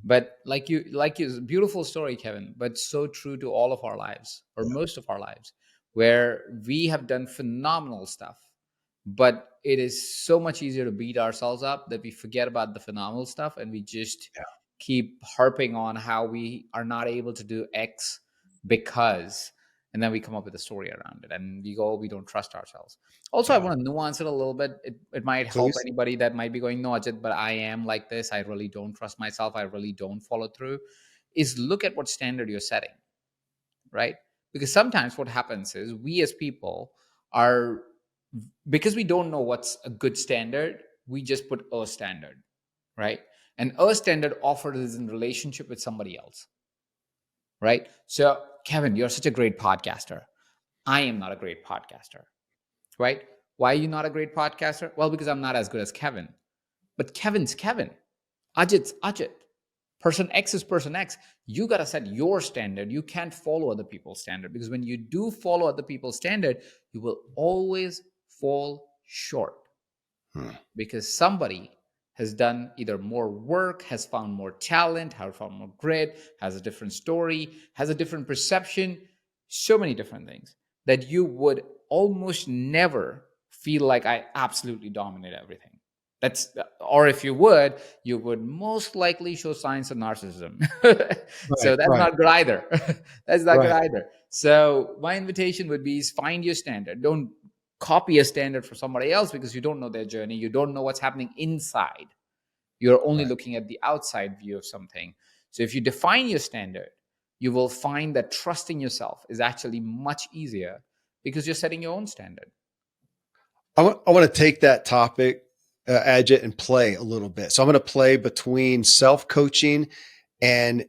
[SPEAKER 3] But like you, beautiful story, Kevin, but so true to all of our lives or
[SPEAKER 1] Yeah.
[SPEAKER 3] most of our lives, where we have done phenomenal stuff, but it is so much easier to beat ourselves up that we forget about the phenomenal stuff and we just
[SPEAKER 1] Yeah.
[SPEAKER 3] keep harping on how we are not able to do X because, and then we come up with a story around it and we go, we don't trust ourselves. Also, I
[SPEAKER 1] Yeah.
[SPEAKER 3] want to nuance it a little bit. It might help
[SPEAKER 1] Please.
[SPEAKER 3] anybody that might be going, no, Ajit, but I am like this. I really don't trust myself. I really don't follow through. Is look at what standard you're setting, right? Because sometimes what happens is we as people are, because we don't know what's a good standard, we just put a standard, right? And a standard offered is in relationship with somebody else, right? So, Kevin, you're such a great podcaster. I am not a great podcaster, right? Why are you not a great podcaster? Well, because I'm not as good as Kevin. But Kevin's Kevin. Ajit's Ajit. Person X is person X. You got to set your standard. You can't follow other people's standard, because when you do follow other people's standard, you will always fall short,
[SPEAKER 1] Hmm.
[SPEAKER 3] because somebody has done either more work, has found more talent, has found more grit, has a different story, has a different perception, so many different things that you would almost never feel like I absolutely dominate everything. That's, or if you would most likely show signs of narcissism.
[SPEAKER 1] Right,
[SPEAKER 3] So that's
[SPEAKER 1] right,
[SPEAKER 3] not good either. That's not good
[SPEAKER 1] right.
[SPEAKER 3] either. So my invitation would be, is find your standard. Don't copy a standard for somebody else, because you don't know their journey. You don't know what's happening inside. You're only
[SPEAKER 1] Right.
[SPEAKER 3] looking at the outside view of something. So if you define your standard, you will find that trusting yourself is actually much easier, because you're setting your own standard.
[SPEAKER 1] I want to take that topic, Ajit, and play a little bit. So I'm going to play between self coaching and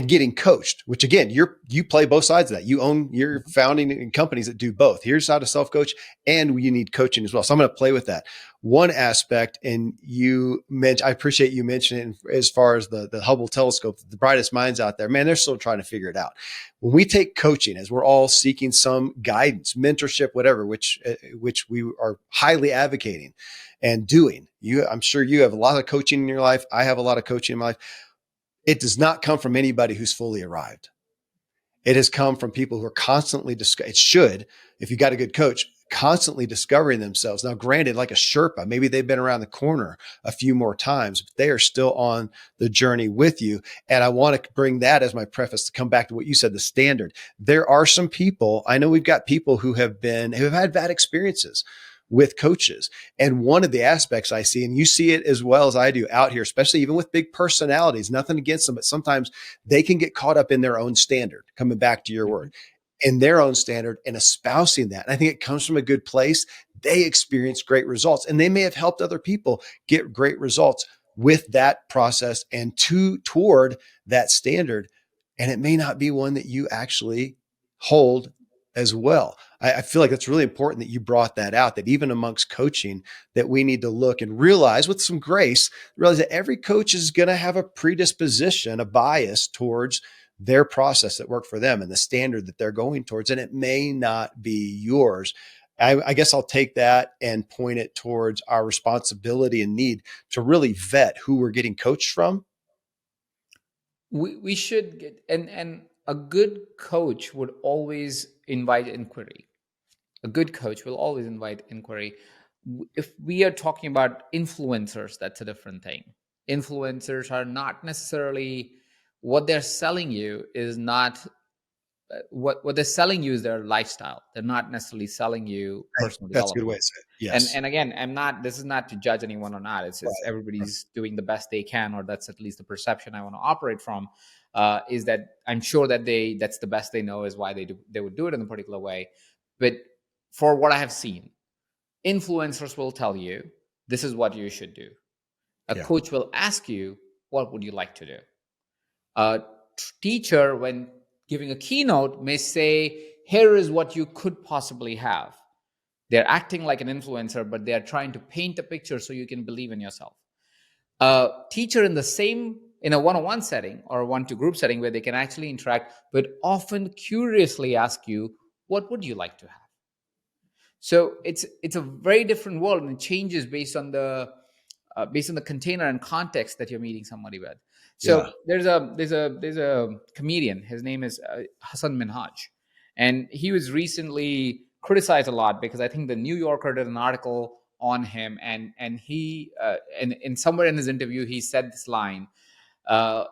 [SPEAKER 1] getting coached. Which again, you play both sides of that. You own, you're founding in companies that do both. Here's how to self coach, and you need coaching as well. So I'm going to play with that one aspect. And you mentioned, I appreciate you mentioning, as far as the Hubble telescope, the brightest minds out there, man, they're still trying to figure it out. When we take coaching, as we're all seeking some guidance, mentorship, whatever, which we are highly advocating and doing. I'm sure you have a lot of coaching in your life. I have a lot of coaching in my life. It does not come from anybody who's fully arrived. It has come from people who are constantly, it should, if you got a good coach, constantly discovering themselves. Now, granted, like a Sherpa, maybe they've been around the corner a few more times, but they are still on the journey with you. And I want to bring that as my preface to come back to what you said, the standard. There are some people, I know we've got people who have had bad experiences with coaches. And one of the aspects I see, and you see it as well as I do out here, especially even with big personalities, nothing against them, but sometimes they can get caught up in their own standard, coming back to your
[SPEAKER 3] Mhm.
[SPEAKER 1] word, in their own standard and espousing that. And I think it comes from a good place. They experience great results, and they may have helped other people get great results with that process and toward that standard. And it may not be one that you actually hold as well. I feel like that's really important that you brought that out, that even amongst coaching, that we need to look and realize with some grace, realize that every coach is going to have a predisposition, a bias towards their process that worked for them and the standard that they're going towards. And it may not be yours. I guess I'll take that and point it towards our responsibility and need to really vet who we're getting coached from.
[SPEAKER 3] We should get, and a good coach would always invite inquiry. A good coach will always invite inquiry. If we are talking about influencers, that's a different thing. Influencers are not necessarily, what they're selling you is not, what they're selling you is their lifestyle. They're not necessarily selling you personal
[SPEAKER 1] That's a good way
[SPEAKER 3] development.
[SPEAKER 1] to say it.
[SPEAKER 3] and
[SPEAKER 1] Yes.
[SPEAKER 3] and again, this is not to judge anyone or not. It's
[SPEAKER 1] Right. Right.
[SPEAKER 3] everybody's doing the best they can, or that's at least the perception I want to operate from. Is that I'm sure that that's the best they know, is why they would do it in a particular way. But for what I have seen, influencers will tell you this is what you should do. A
[SPEAKER 1] Yeah.
[SPEAKER 3] coach will ask you, what would you like to do? A teacher, when giving a keynote, may say, here is what you could possibly have. They're acting like an influencer, but they are trying to paint a picture so you can believe in yourself. A teacher in a one-on-one setting or a one-to group setting where they can actually interact, but often curiously ask you, what would you like to have? So it's a very different world, and it changes based on the container and context that you're meeting somebody with.
[SPEAKER 1] Yeah.
[SPEAKER 3] So there's a comedian. His name is Hassan Minhaj, and he was recently criticized a lot because I think the New Yorker did an article on him, and he and in somewhere in his interview he said this line.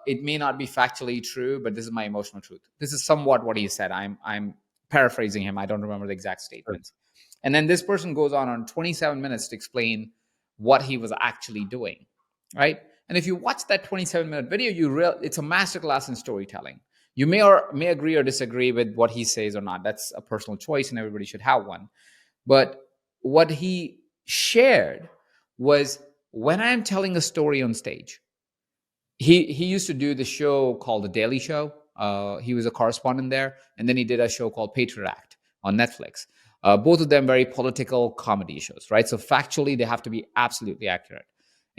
[SPEAKER 3] It may not be factually true, but this is my emotional truth. This is somewhat what he said. I'm paraphrasing him. I don't remember the exact
[SPEAKER 1] Sure.
[SPEAKER 3] statements. And then this person goes on 27 minutes to explain what he was actually doing, right? And if you watch that 27-minute video, it's a masterclass in storytelling. You may agree or disagree with what he says or not. That's a personal choice, and everybody should have one. But what he shared was, when I'm telling a story on stage, he used to do the show called The Daily Show. He was a correspondent there, and then he did a show called Patriot Act on Netflix. Both of them very political comedy shows, right? So factually, they have to be absolutely accurate.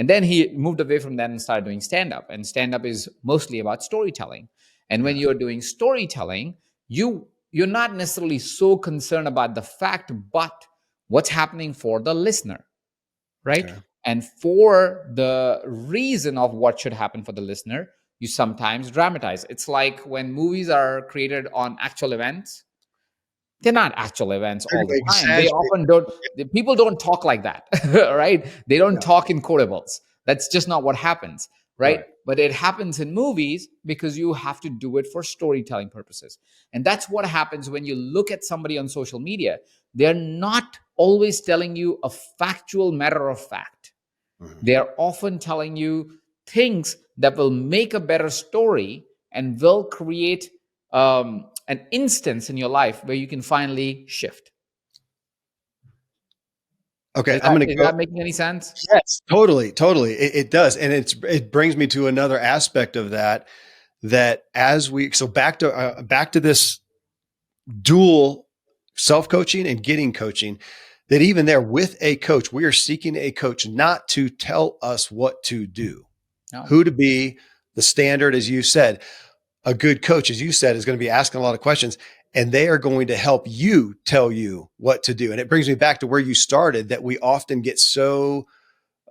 [SPEAKER 3] And then he moved away from that and started doing stand up. And stand up is mostly about storytelling. And when
[SPEAKER 1] Yeah.
[SPEAKER 3] you're doing storytelling, you're not necessarily so concerned about the fact, but what's happening for the listener, right?
[SPEAKER 1] Okay.
[SPEAKER 3] And for the reason of what should happen for the listener, you sometimes dramatize. It's like when movies are created on actual events, they're not actual events
[SPEAKER 1] Pretty
[SPEAKER 3] all the time. They
[SPEAKER 1] exaggerated.
[SPEAKER 3] often don't, the people don't talk like that, right? They don't
[SPEAKER 1] Yeah.
[SPEAKER 3] talk in quotables. That's just not what happens, right?
[SPEAKER 1] Right.
[SPEAKER 3] But it happens in movies because you have to do it for storytelling purposes. And that's what happens when you look at somebody on social media. They're not always telling you a factual matter of fact.
[SPEAKER 1] Mhm.
[SPEAKER 3] They are often telling you things that will make a better story and will create an instance in your life where you can finally shift.
[SPEAKER 1] Okay.
[SPEAKER 3] Is
[SPEAKER 1] I'm
[SPEAKER 3] that
[SPEAKER 1] going to
[SPEAKER 3] is
[SPEAKER 1] go.
[SPEAKER 3] that making any sense?
[SPEAKER 1] Yes, totally, totally. It does. And it brings me to another aspect of that, that as we, so back to this dual self-coaching and getting coaching, that even there with a coach, we are seeking a coach not to tell us what to do,
[SPEAKER 3] No.
[SPEAKER 1] who to be, the standard, as you said. A good coach, as you said, is going to be asking a lot of questions, and they are going to help you tell you what to do. And it brings me back to where you started, that we often get so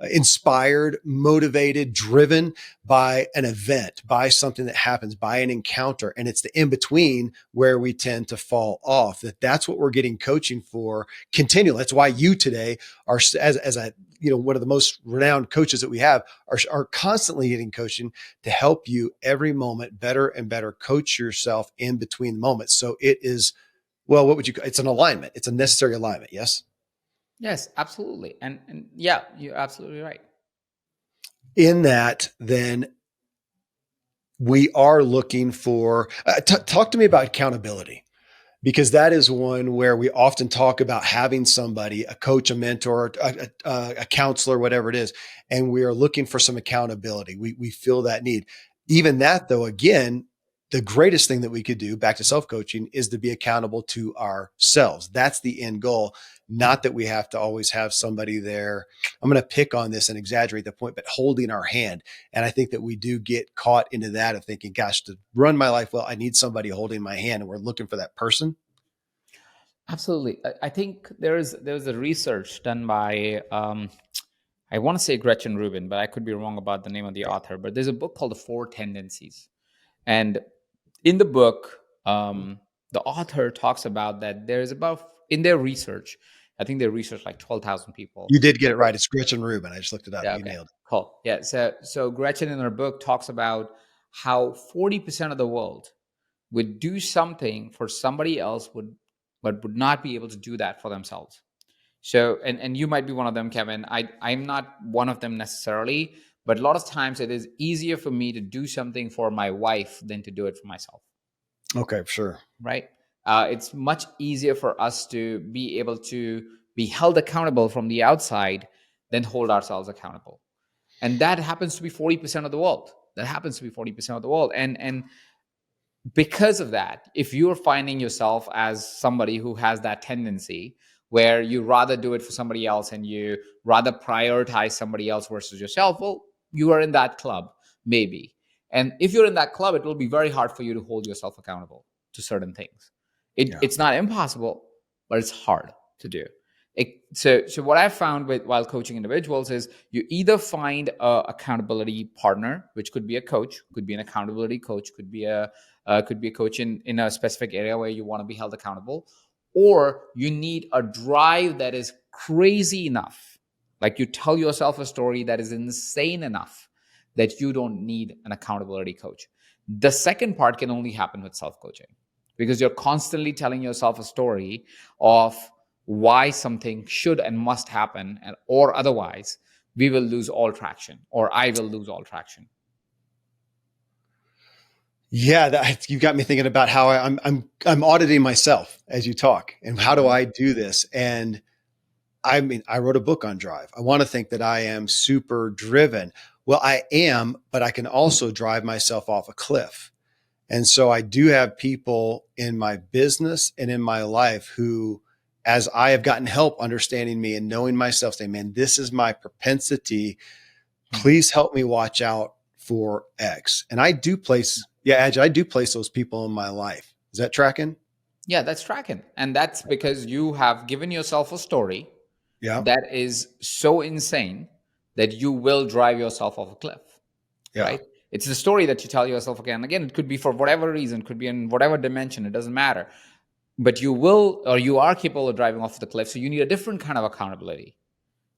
[SPEAKER 1] inspired, motivated, driven by an event, by something that happens, by an encounter. And it's the in between where we tend to fall off. That's what we're getting coaching for continually. That's why you today are, as a, one of the most renowned coaches that we have, are constantly getting coaching to help you every moment better and better coach yourself in between moments. So it is, well, what would you, it's an alignment. It's a necessary alignment. Yes.
[SPEAKER 3] Yes, absolutely. And yeah, you're absolutely right.
[SPEAKER 1] In that, then we are looking for, talk to me about accountability, because that is one where we often talk about having somebody, a coach, a mentor, a counselor, whatever it is, and we are looking for some accountability. We feel that need. Even that, though, again, the greatest thing that we could do, back to self-coaching, is to be accountable to ourselves. That's the end goal. Not that we have to always have somebody there. I'm going to pick on this and exaggerate the point, but holding our hand. And I think that we do get caught into that of thinking, gosh, to run my life well, I need somebody holding my hand, and we're looking for that person.
[SPEAKER 3] Absolutely. I think there's a research done by I want to say Gretchen Rubin, but I could be wrong about the name of the author. But there's a book called The Four Tendencies, and in the book, the author talks about that there's about, in their research, I think they researched like 12,000 people.
[SPEAKER 1] You did get it right. It's Gretchen Rubin. I just looked it up.
[SPEAKER 3] Yeah.
[SPEAKER 1] You
[SPEAKER 3] Okay.
[SPEAKER 1] nailed
[SPEAKER 3] Cool. Yeah. So Gretchen in her book talks about how 40% of the world would do something for somebody else but would not be able to do that for themselves. So and you might be one of them, Kevin. I'm not one of them necessarily, but a lot of times it is easier for me to do something for my wife than to do it for myself.
[SPEAKER 1] it. Okay, sure.
[SPEAKER 3] Right? It's much easier for us to be able to be held accountable from the outside than hold ourselves accountable. And that happens to be 40% of the world. That happens to be 40% of the world. And because of that, if you're finding yourself as somebody who has that tendency where you rather do it for somebody else and you rather prioritize somebody else versus yourself, well, you are in that club, maybe. And if you're in that club, it will be very hard for you to hold yourself accountable to certain things.
[SPEAKER 1] Yeah.
[SPEAKER 3] It's not impossible, but it's hard to do. So what I've found with while coaching individuals is you either find a accountability partner, which could be a coach, could be an accountability coach, could be a coach in a specific area where you want to be held accountable, or you need a drive that is crazy enough, like you tell yourself a story that is insane enough that you don't need an accountability coach. The second part can only happen with self-coaching because you're constantly telling yourself a story of why something should and must happen, or otherwise we will lose all traction, or I will lose all traction.
[SPEAKER 1] Yeah, you got me thinking about how I'm auditing myself as you talk, and how do I do this? And I mean, I wrote a book on drive. I want to think that I am super driven. Well, I am, but I can also drive myself off a cliff. And so I do have people in my business and in my life who, as I have gotten help understanding me and knowing myself, say, man, this is my propensity
[SPEAKER 3] Mhm.
[SPEAKER 1] Please help me watch out for X. And I do place, yeah, Ajit, I do place those people in my life. Is that tracking?
[SPEAKER 3] Yeah, that's tracking. And that's because you have given yourself a story
[SPEAKER 1] Yeah.
[SPEAKER 3] that is so insane that you will drive yourself off a cliff,
[SPEAKER 1] Yeah.
[SPEAKER 3] right? It's the story that you tell yourself again and again. It could be for whatever reason, could be in whatever dimension, it doesn't matter. But you will, or you are capable of driving off the cliff. So you need a different kind of accountability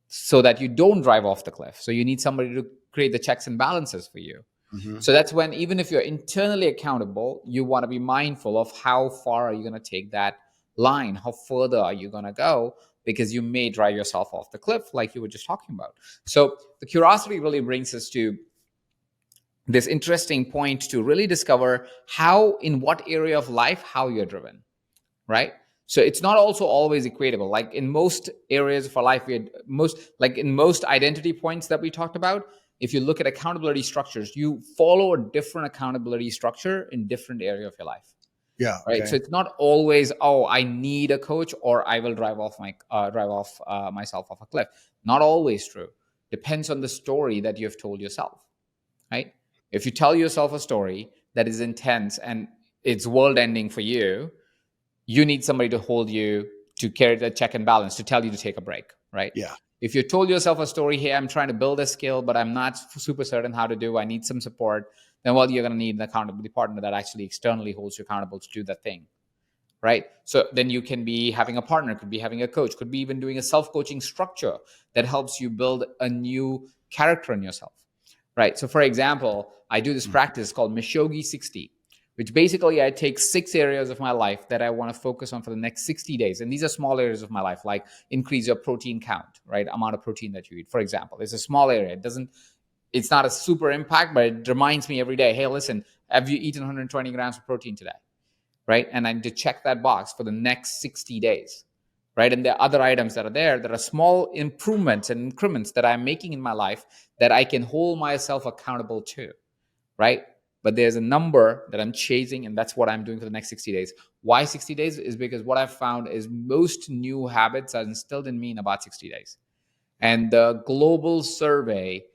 [SPEAKER 3] so that you don't drive off the cliff. So you need somebody to create the checks and balances for you.
[SPEAKER 1] Mm-hmm.
[SPEAKER 3] So that's when, even if you're internally accountable, you want to be mindful of how far are you going to take that line? How further are you going to go? Because you may drive yourself off the cliff, like you were just talking about. So the curiosity really brings us to this interesting point to really discover how, in what area of life, how you're driven, right? So it's not also always equatable. Like in most areas of our life, we had most, like in most identity points that we talked about, if you look at accountability structures, you follow a different accountability structure in different area of your life,
[SPEAKER 1] Yeah.
[SPEAKER 3] right? So
[SPEAKER 1] Okay.
[SPEAKER 3] it's not always, oh, I need a coach or I will drive off myself off a cliff. Not always true. Depends on the story that you have told yourself, right? If you tell yourself a story that is intense and it's world ending for you need somebody to hold you, to carry the check and balance, to tell you to take a break, right?
[SPEAKER 1] Yeah.
[SPEAKER 3] If you told yourself a story, hey, I'm trying to build a skill, but I'm not super certain how to do, I need some support, then well, you're going to need an accountability partner that actually externally holds you accountable to do that thing, right? So then you can be having a partner, could be having a coach, could be even doing a self-coaching structure that helps you build a new character in yourself, right? So for example, I do this practice called Mishogi 60, which basically I take 6 areas of my life that I want to focus on for the next 60 days. And these are small areas of my life, like increase your protein count, right? Amount of protein that you eat, for example. It's a small area. It's not a super impact, but it reminds me every day, hey, listen, have you eaten 120 grams of protein today? Right? And I need to check that box for the next 60 days, right? And there are other items that are there that are small improvements and increments that I'm making in my life that I can hold myself accountable to, right? But there's a number that I'm chasing, and that's what I'm doing for the next 60 days. Why 60 days? Is because what I've found is most new habits are instilled in me in about 60 days. And the global survey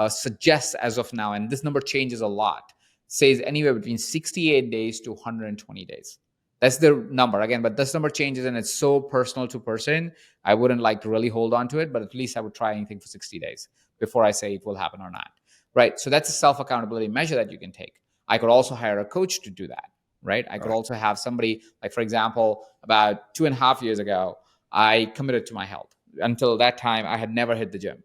[SPEAKER 3] suggests, as of now, and this number changes a lot, says anywhere between 68 days to 120 days. That's the number again, but this number changes and it's so personal to person. I wouldn't like to really hold on to it, but at least I would try anything for 60 days before I say it will happen or not. Right. So that's a self accountability measure that you can take. I could also hire a coach to do that. Right. I
[SPEAKER 1] All
[SPEAKER 3] could
[SPEAKER 1] right.
[SPEAKER 3] also have somebody, like, for example, about 2.5 years ago, I committed to my health. Until that time, I had never hit the gym,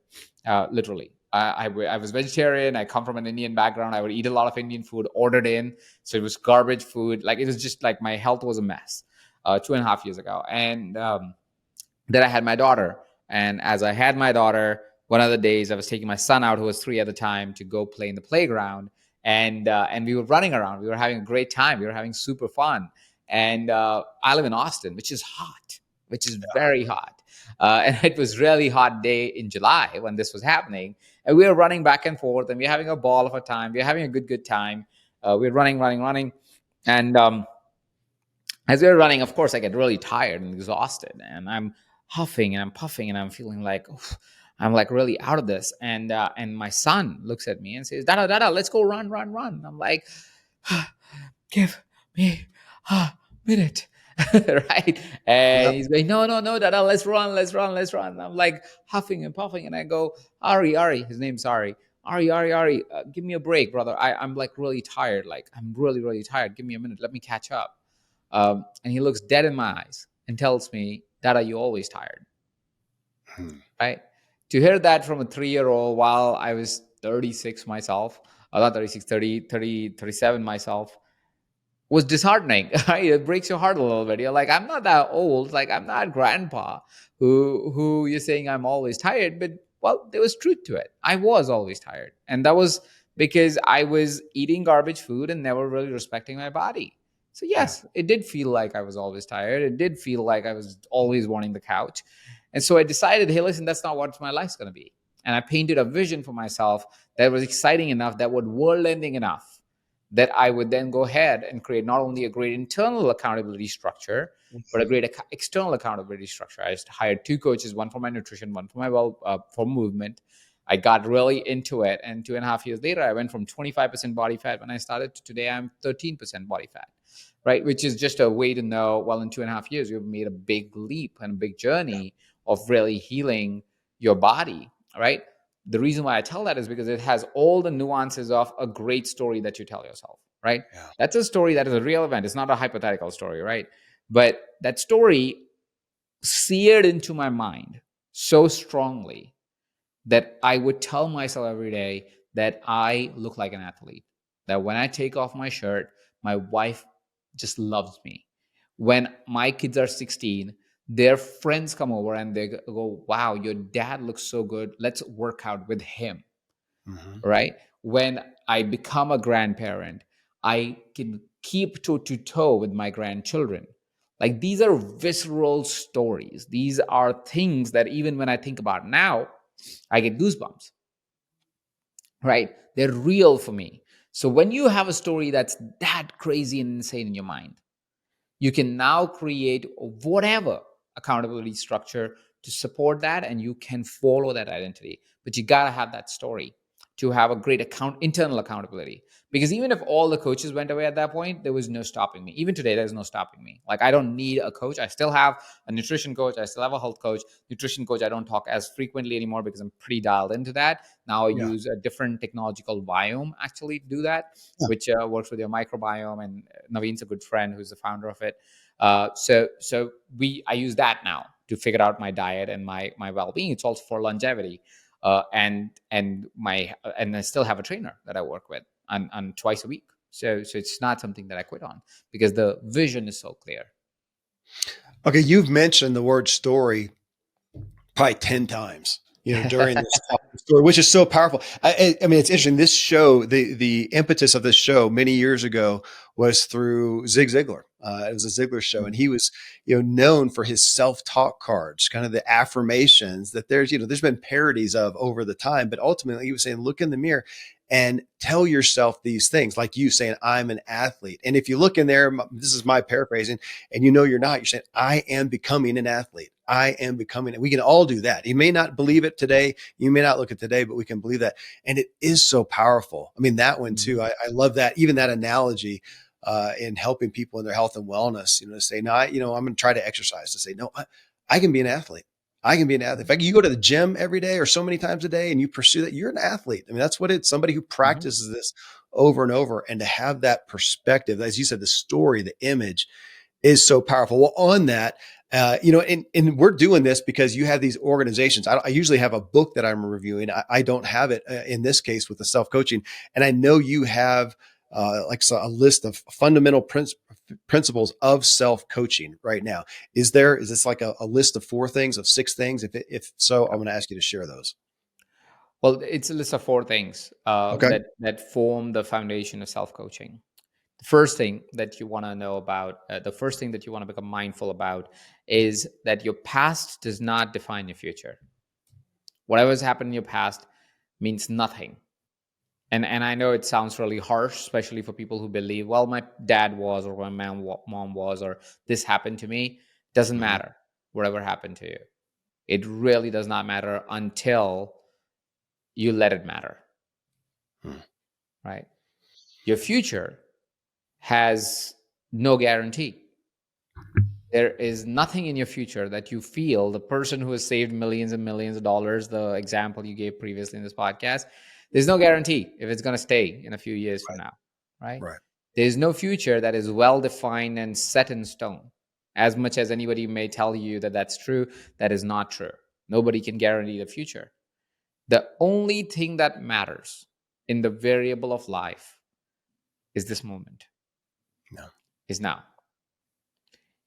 [SPEAKER 3] literally. I was vegetarian. I come from an Indian background. I would eat a lot of Indian food ordered in. So it was garbage food. Like, it was just like my health was a mess 2.5 years ago. And then I had my daughter. And as I had my daughter, one of the days I was taking my son out, who was 3 at the time, to go play in the playground. And we were running around. We were having a great time. We were having super fun. And I live in Austin, which is hot, which is very hot. And it was really hot day in July when this was happening. And we were running back and forth, and we are having a ball of a time. We are having a good time. We are running. And as we were running, of course, I get really tired and exhausted, and I'm huffing and I'm puffing, and I'm feeling like, oof, I'm like really out of this. And my son looks at me and says, "Dada, Dada, let's go run." I'm like, give me a minute. Right? And
[SPEAKER 1] Yep.
[SPEAKER 3] he's going, no, Dada, let's run. I'm like huffing and puffing, and I go, Ari, his name's Ari, give me a break, brother. I'm like really tired. Like, I'm really tired. Give me a minute. Let me catch up. And he looks dead in my eyes and tells me, Dada, you always tired,
[SPEAKER 1] Hmm.
[SPEAKER 3] right? To hear that from a 3-year-old while I was 36 myself, not 36, 37 myself, was disheartening. Right? It breaks your heart a little bit. You're like, I'm not that old. Like, I'm not grandpa who you're saying I'm always tired. But well, there was truth to it. I was always tired. And that was because I was eating garbage food and never really respecting my body. So
[SPEAKER 1] Yeah.
[SPEAKER 3] yes, it did feel like I was always tired. It did feel like I was always wanting the couch. And so I decided, hey, listen, that's not what my life's going to be. And I painted a vision for myself that was exciting enough, that was world ending enough, that I would then go ahead and create not only a great internal accountability structure, but a great external accountability structure. I hired 2 coaches, one for my nutrition, one for my for movement. I got really into it. And 2.5 years later, I went from 25% body fat when I started to today, I'm 13% body fat, right? Which is just a way to know, well, in 2.5 years, you've made a big leap and a big journey of really healing your body, right? The reason why I tell that is because it has all the nuances of a great story that you tell yourself, right?
[SPEAKER 1] Yeah.
[SPEAKER 3] That's a story that is a real event. It's not a hypothetical story, right? But that story seared into my mind so strongly that I would tell myself every day that I look like an athlete. That when I take off my shirt, my wife just loves me. When my kids are 16, their friends come over and they go, "Wow, your dad looks so good. Let's work out with him."
[SPEAKER 1] Hmm.
[SPEAKER 3] Right? When I become a grandparent, I can keep toe to toe with my grandchildren. Like these are visceral stories. These are things that even when I think about now, I get goosebumps, right? They're real for me. So when you have a story that's that crazy and insane in your mind, you can now create whatever accountability structure to support that, and you can follow that identity. But you got to have that story to have a great internal accountability. Because even if all the coaches went away at that point, there was no stopping me. Even today, there's no stopping me. Like I don't need a coach. I still have a nutrition coach. I still have a health coach. Nutrition coach, I don't talk as frequently anymore because I'm pretty dialed into that. Now I
[SPEAKER 1] Yeah.
[SPEAKER 3] use a different technology called Biome actually to do that,
[SPEAKER 1] Yeah.
[SPEAKER 3] which works with your microbiome. And Naveen's a good friend who's the founder of it. So I use that now to figure out my diet and my well being. It's also for longevity, and I still have a trainer that I work with on twice a week. So it's not something that I quit on because the vision is so clear.
[SPEAKER 1] Okay. You've mentioned the word story probably 10 times, during this story, which is so powerful. I mean, it's interesting. This show, the impetus of this show many years ago was through Zig Ziglar. It was a Ziglar show, and he was, known for his self-talk cards, kind of the affirmations that there's been parodies of over the time, but ultimately he was saying, look in the mirror and tell yourself these things, like you saying, I'm an athlete. And if you look in there, this is my paraphrasing, and you're not, you're saying, I am becoming an athlete. I am becoming it. We can all do that. You may not believe it today. You may not look at today, but we can believe that. And it is so powerful. I mean, that one too. I love that. Even that analogy in helping people in their health and wellness, to say, no, I'm going to try to exercise, to say, no, I can be an athlete. I can be an athlete. In fact, you go to the gym every day or so many times a day and you pursue that, you're an athlete. I mean, that's what it's somebody who
[SPEAKER 3] Mhm.
[SPEAKER 1] practices this over and over. And to have that perspective, as you said, the story, the image is so powerful. Well, on that, and we're doing this because you have these organizations. I usually have a book that I'm reviewing. I don't have it in this case with the self coaching, and I know you have a list of fundamental principles of self coaching right now. Is this like a list of 4 things, of 6 things? If so, I'm going to ask you to share those.
[SPEAKER 3] Well, it's a list of four things
[SPEAKER 1] Okay.
[SPEAKER 3] that form the foundation of self coaching. The first thing that you want to know about, the first thing that you want to become mindful about, is that your past does not define your future. Whatever's happened in your past means nothing. And I know it sounds really harsh, especially for people who believe, well, my dad was, or my mom was, or this happened to me. Doesn't
[SPEAKER 1] Hmm.
[SPEAKER 3] matter. Whatever happened to you, it really does not matter until you let it matter,
[SPEAKER 1] Hmm.
[SPEAKER 3] right? Your future has no guarantee. There is nothing in your future that you feel, the person who has saved millions and millions of dollars, the example you gave previously in this podcast, there's no guarantee if it's going to stay in a few years from now, right?
[SPEAKER 1] Right.
[SPEAKER 3] There's no future that is well defined and set in stone. As much as anybody may tell you that that's true, that is not true. Nobody can guarantee the future. The only thing that matters in the variable of life is this moment,
[SPEAKER 1] No.
[SPEAKER 3] is now.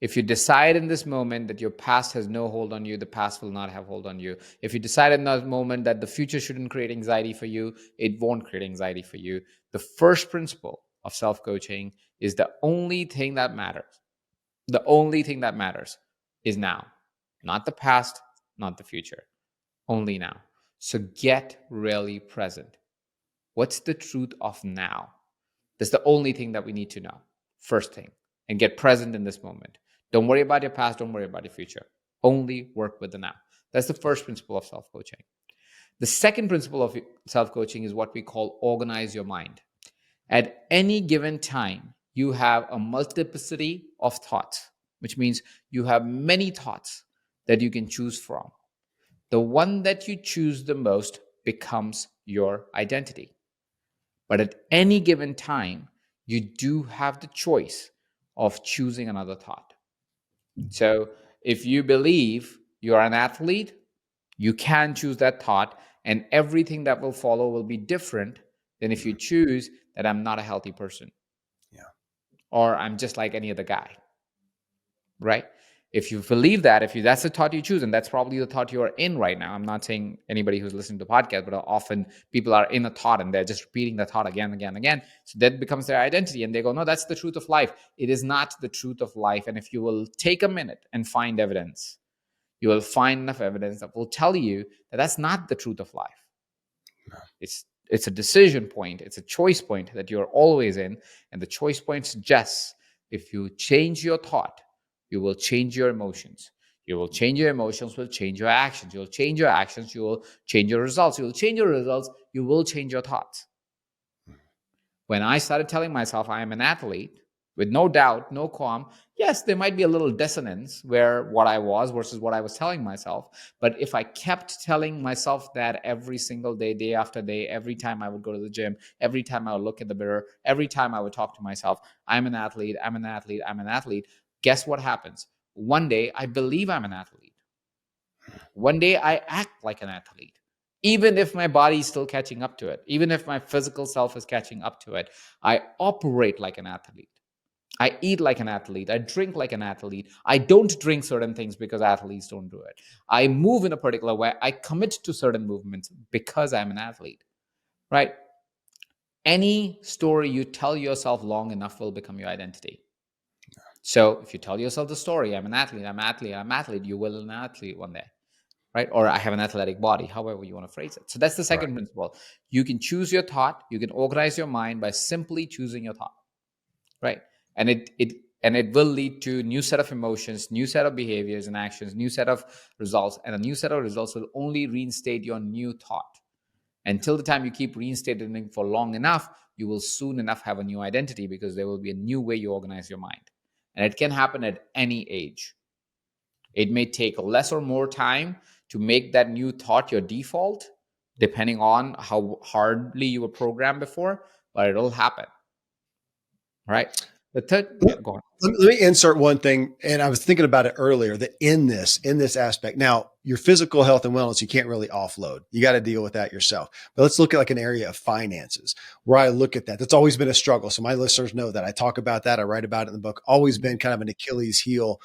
[SPEAKER 3] If you decide in this moment that your past has no hold on you, the past will not have hold on you. If you decide in that moment that the future shouldn't create anxiety for you, it won't create anxiety for you. The first principle of self coaching is the only thing that matters. The only thing that matters is now, not the past, not the future, only now. So get really present. What's the truth of now? That's the only thing that we need to know. First thing, and get present in this moment. Don't worry about your past. Don't worry about your future. Only work with the now. That's the first principle of self coaching. The second principle of self coaching is what we call organize your mind. At any given time, you have a multiplicity of thoughts, which means you have many thoughts that you can choose from. The one that you choose the most becomes your identity. But at any given time, you do have the choice of choosing another thought. So if you believe you're an athlete, you can choose that thought, and everything that will follow will be different than if you choose that I'm not a healthy person
[SPEAKER 1] Yeah.
[SPEAKER 3] or I'm just like any other guy, right? If you believe that, if you that's the thought you choose, and that's probably the thought you are in right now. I'm not saying anybody who's listening to the podcast, but often people are in a thought and they're just repeating the thought again, again, again. So that becomes their identity, and they go, "No, that's the truth of life." It is not the truth of life. And if you will take a minute and find evidence, you will find enough evidence that will tell you that that's not the truth of life. It's a decision point. It's a choice point that you're always in, and the choice point suggests if you change your thought, you will change your emotions. You will change your emotions, will change your actions. You'll change your actions, you will change your results. You will change your results, you will change your thoughts. When I started telling myself I am an athlete, with no doubt, no qualm, yes, there might be a little dissonance where what I was versus what I was telling myself. But if I kept telling myself that every single day, day after day, every time I would go to the gym, every time I would look in the mirror, every time I would talk to myself, I'm an athlete, I'm an athlete, I'm an athlete, guess what happens? One day, I believe I'm an athlete. One day, I act like an athlete even if my body is still catching up to it, even if my physical self is catching up to it, I operate like an athlete. I eat like an athlete. I drink like an athlete. I don't drink certain things because athletes don't do it. I move in a particular way. I commit to certain movements because I'm an athlete, right? Any story you tell yourself long enough will become your identity. So if you tell yourself the story, I'm an athlete, I'm an athlete, I'm an athlete, you will an athlete one day, right? Or I have an athletic body, however you want to phrase it. So that's the
[SPEAKER 1] Right.
[SPEAKER 3] second principle. You can choose your thought. You can organize your mind by simply choosing your thought, right? And it will lead to new set of emotions, new set of behaviors and actions, new set of results, and a new set of results will only reinstate your new thought. Until the time you keep reinstating it for long enough, you will soon enough have a new identity because there will be a new way you organize your mind. And it can happen at any age. It may take less or more time to make that new thought your default, depending on how hardly you were programmed before, but it'll happen, right? The third, yeah, go on.
[SPEAKER 1] Let me insert one thing, and I was thinking about it earlier. That in this aspect, now your physical health and wellness, you can't really offload. You got to deal with that yourself. But let's look at like an area of finances where I look at that. That's always been a struggle. So my listeners know that I talk about that. I write about it in the book. Always been kind of an Achilles heel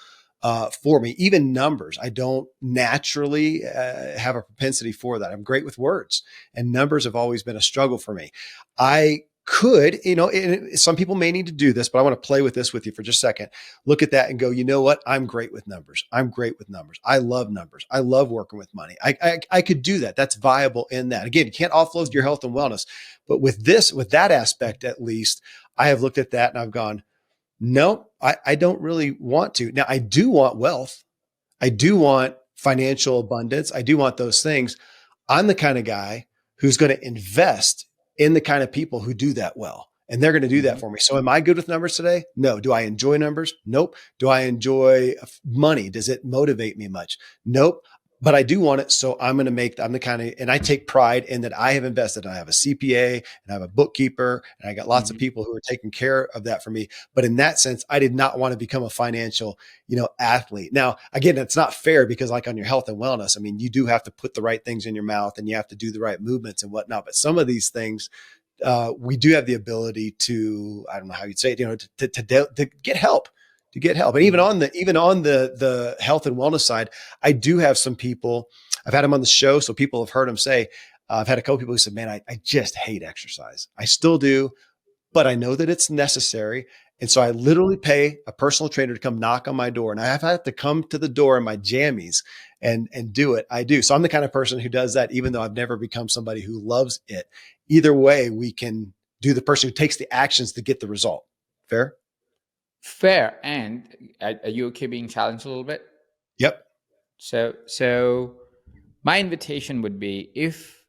[SPEAKER 1] for me. Even numbers, I don't naturally have a propensity for that. I'm great with words, and numbers have always been a struggle for me. I could, and some people may need to do this, but I want to play with this with you for just a second. Look at that and go, you know what? I'm great with numbers. I'm great with numbers. I love numbers. I love working with money. I could do that. That's viable in that. Again, you can't offload your health and wellness, but with that aspect, at least I have looked at that and I've gone, no, I don't really want to. Now I do want wealth. I do want financial abundance. I do want those things. I'm the kind of guy who's going to invest in the kind of people who do that well. And they're going to do that
[SPEAKER 3] Mhm.
[SPEAKER 1] for me. So am I good with numbers today? No. Do I enjoy numbers? Nope. Do I enjoy money? Does it motivate me much? Nope. But I do want it. So I'm the kind of, and I take pride in that I have invested. I have a CPA and I have a bookkeeper and I got lots of
[SPEAKER 3] Mhm.
[SPEAKER 1] people who are taking care of that for me. But in that sense, I did not want to become a financial athlete. Now, again, it's not fair because like on your health and wellness, I mean, you do have to put the right things in your mouth and you have to do the right movements and whatnot. But some of these things, we do have the ability to, I don't know how you'd say it, to get help, And even
[SPEAKER 3] Mhm.
[SPEAKER 1] on the health and wellness side, I do have some people, I've had them on the show. So people have heard them say, I've had a couple people who said, man, I just hate exercise. I still do, but I know that it's necessary. And so I literally pay a personal trainer to come knock on my door, and I have to come to the door in my jammies and do it. I do. So I'm the kind of person who does that, even though I've never become somebody who loves it. Either way, we can do the person who takes the actions to get the result. Fair?
[SPEAKER 3] Fair. And are you okay being challenged a little bit?
[SPEAKER 1] Yep.
[SPEAKER 3] So my invitation would be if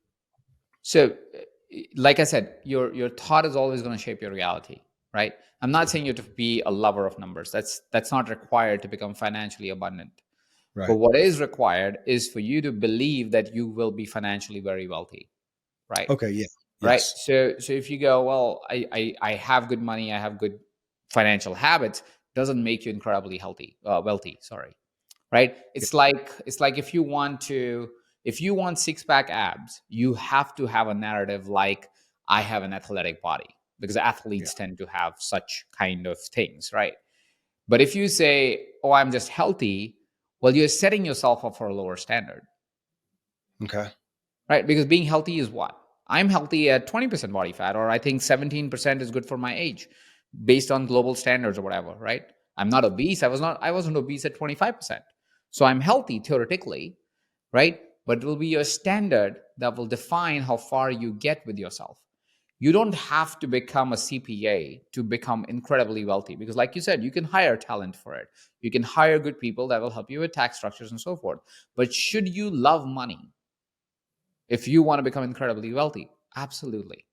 [SPEAKER 3] So, like I said, your thought is always going to shape your reality, right? I'm not saying you have to be a lover of numbers. That's not required to become financially abundant. But
[SPEAKER 1] Right.
[SPEAKER 3] what is required is for you to believe that you will be financially very wealthy, right?
[SPEAKER 1] Okay. Yeah.
[SPEAKER 3] Right.
[SPEAKER 1] Yes.
[SPEAKER 3] So if you go, well, I have good money, I have good financial habits, doesn't make you incredibly wealthy. Sorry, right?
[SPEAKER 1] Yeah.
[SPEAKER 3] It's like if you want six pack abs, you have to have a narrative like I have an athletic body, because
[SPEAKER 1] Yeah.
[SPEAKER 3] athletes tend to have such kind of things, right? But if you say, oh, I'm just healthy, well, you're setting yourself up for a lower standard,
[SPEAKER 1] Okay.
[SPEAKER 3] right? Because being healthy is what? I'm healthy at 20% body fat, or I think 17% is good for my age based on global standards or whatever, right? I'm not obese. I wasn't obese at 25%. So I'm healthy theoretically, right? But it will be your standard that will define how far you get with yourself. You don't have to become a CPA to become incredibly wealthy, because like you said, you can hire talent for it. You can hire good people that will help you with tax structures and so forth. But should you love money if you want to become incredibly wealthy? Absolutely.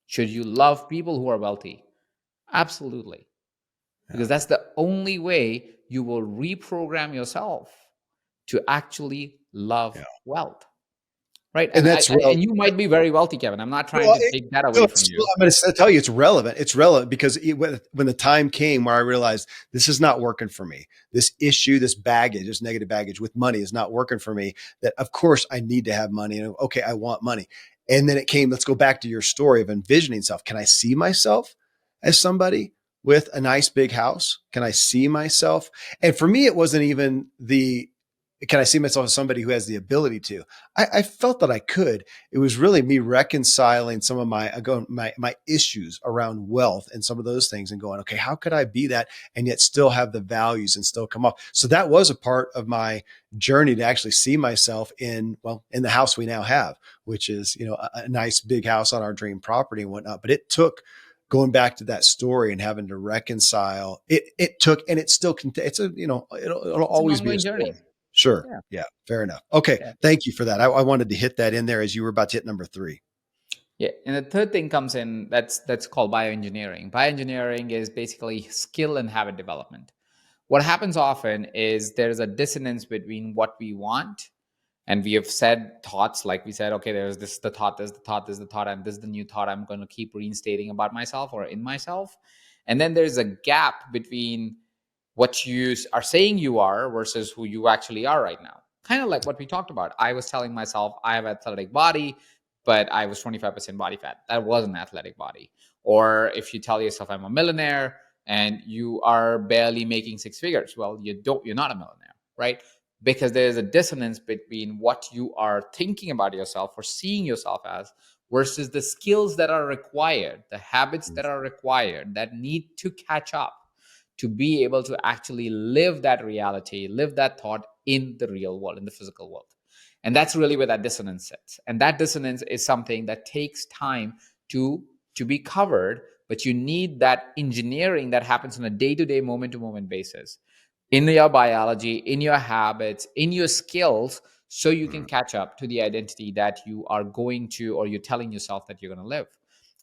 [SPEAKER 3] Should you love people who are wealthy? Absolutely.
[SPEAKER 1] Yeah.
[SPEAKER 3] Because that's the only way you will reprogram yourself to actually love
[SPEAKER 1] Yeah.
[SPEAKER 3] wealth. Right.
[SPEAKER 1] And
[SPEAKER 3] And
[SPEAKER 1] that's real.
[SPEAKER 3] and you might be very wealthy, Kevin. I'm not trying
[SPEAKER 1] Well,
[SPEAKER 3] to take that
[SPEAKER 1] no,
[SPEAKER 3] away from you.
[SPEAKER 1] I'm going to tell you it's relevant. It's relevant because when the time came where I realized this is not working for me, this issue, this baggage, this negative baggage with money is not working for me. That of course I need to have money, and okay, I want money. And then it came. Let's go back to your story of envisioning self. Can I see myself as somebody with a nice big house? Can I see myself? And for me, it wasn't even the can I see myself as somebody who has the ability to. I felt that I could. It was really me reconciling some of my issues around wealth and some of those things, and going, okay, how could I be that and yet still have the values and still come off? So that was a part of my journey to actually see myself in the house we now have, which is a nice big house on our dream property and whatnot. But it took going back to that story and having to reconcile it. It took, and it still can. It's a it'll
[SPEAKER 3] It's an
[SPEAKER 1] always be a
[SPEAKER 3] ongoing
[SPEAKER 1] story.
[SPEAKER 3] journey.
[SPEAKER 1] Sure.
[SPEAKER 3] Yeah.
[SPEAKER 1] Yeah. Fair enough. Okay.
[SPEAKER 3] Yeah.
[SPEAKER 1] Thank you for that. I wanted to hit that in there as you were about to hit number three.
[SPEAKER 3] Yeah. And the third thing comes in, that's called bioengineering. Bioengineering is basically skill and habit development. What happens often is there's a dissonance between what we want, and we have said thoughts, like we said, okay, there's this the thought, there's the thought, there's the thought, and this is the new thought I'm going to keep reinstating about myself or in myself. And then there's a gap between what you are saying you are versus who you actually are right now. Kind of like what we talked about. I was telling myself I have an athletic body, but I was 25% body fat. That was an athletic body. Or if you tell yourself I'm a millionaire and you are barely making six figures, well, you're not a millionaire, right? Because there's a dissonance between what you are thinking about yourself or seeing yourself as versus the skills that are required, the habits that are required that need to catch up to be able to actually live that reality, live that thought in the real world, in the physical world. And that's really where that dissonance sits. And that dissonance is something that takes time to be covered, but you need that engineering that happens on a day-to-day, moment-to-moment basis in your biology, in your habits, in your skills, so you can catch up to the identity that you are going to, or you're telling yourself that you're going to live,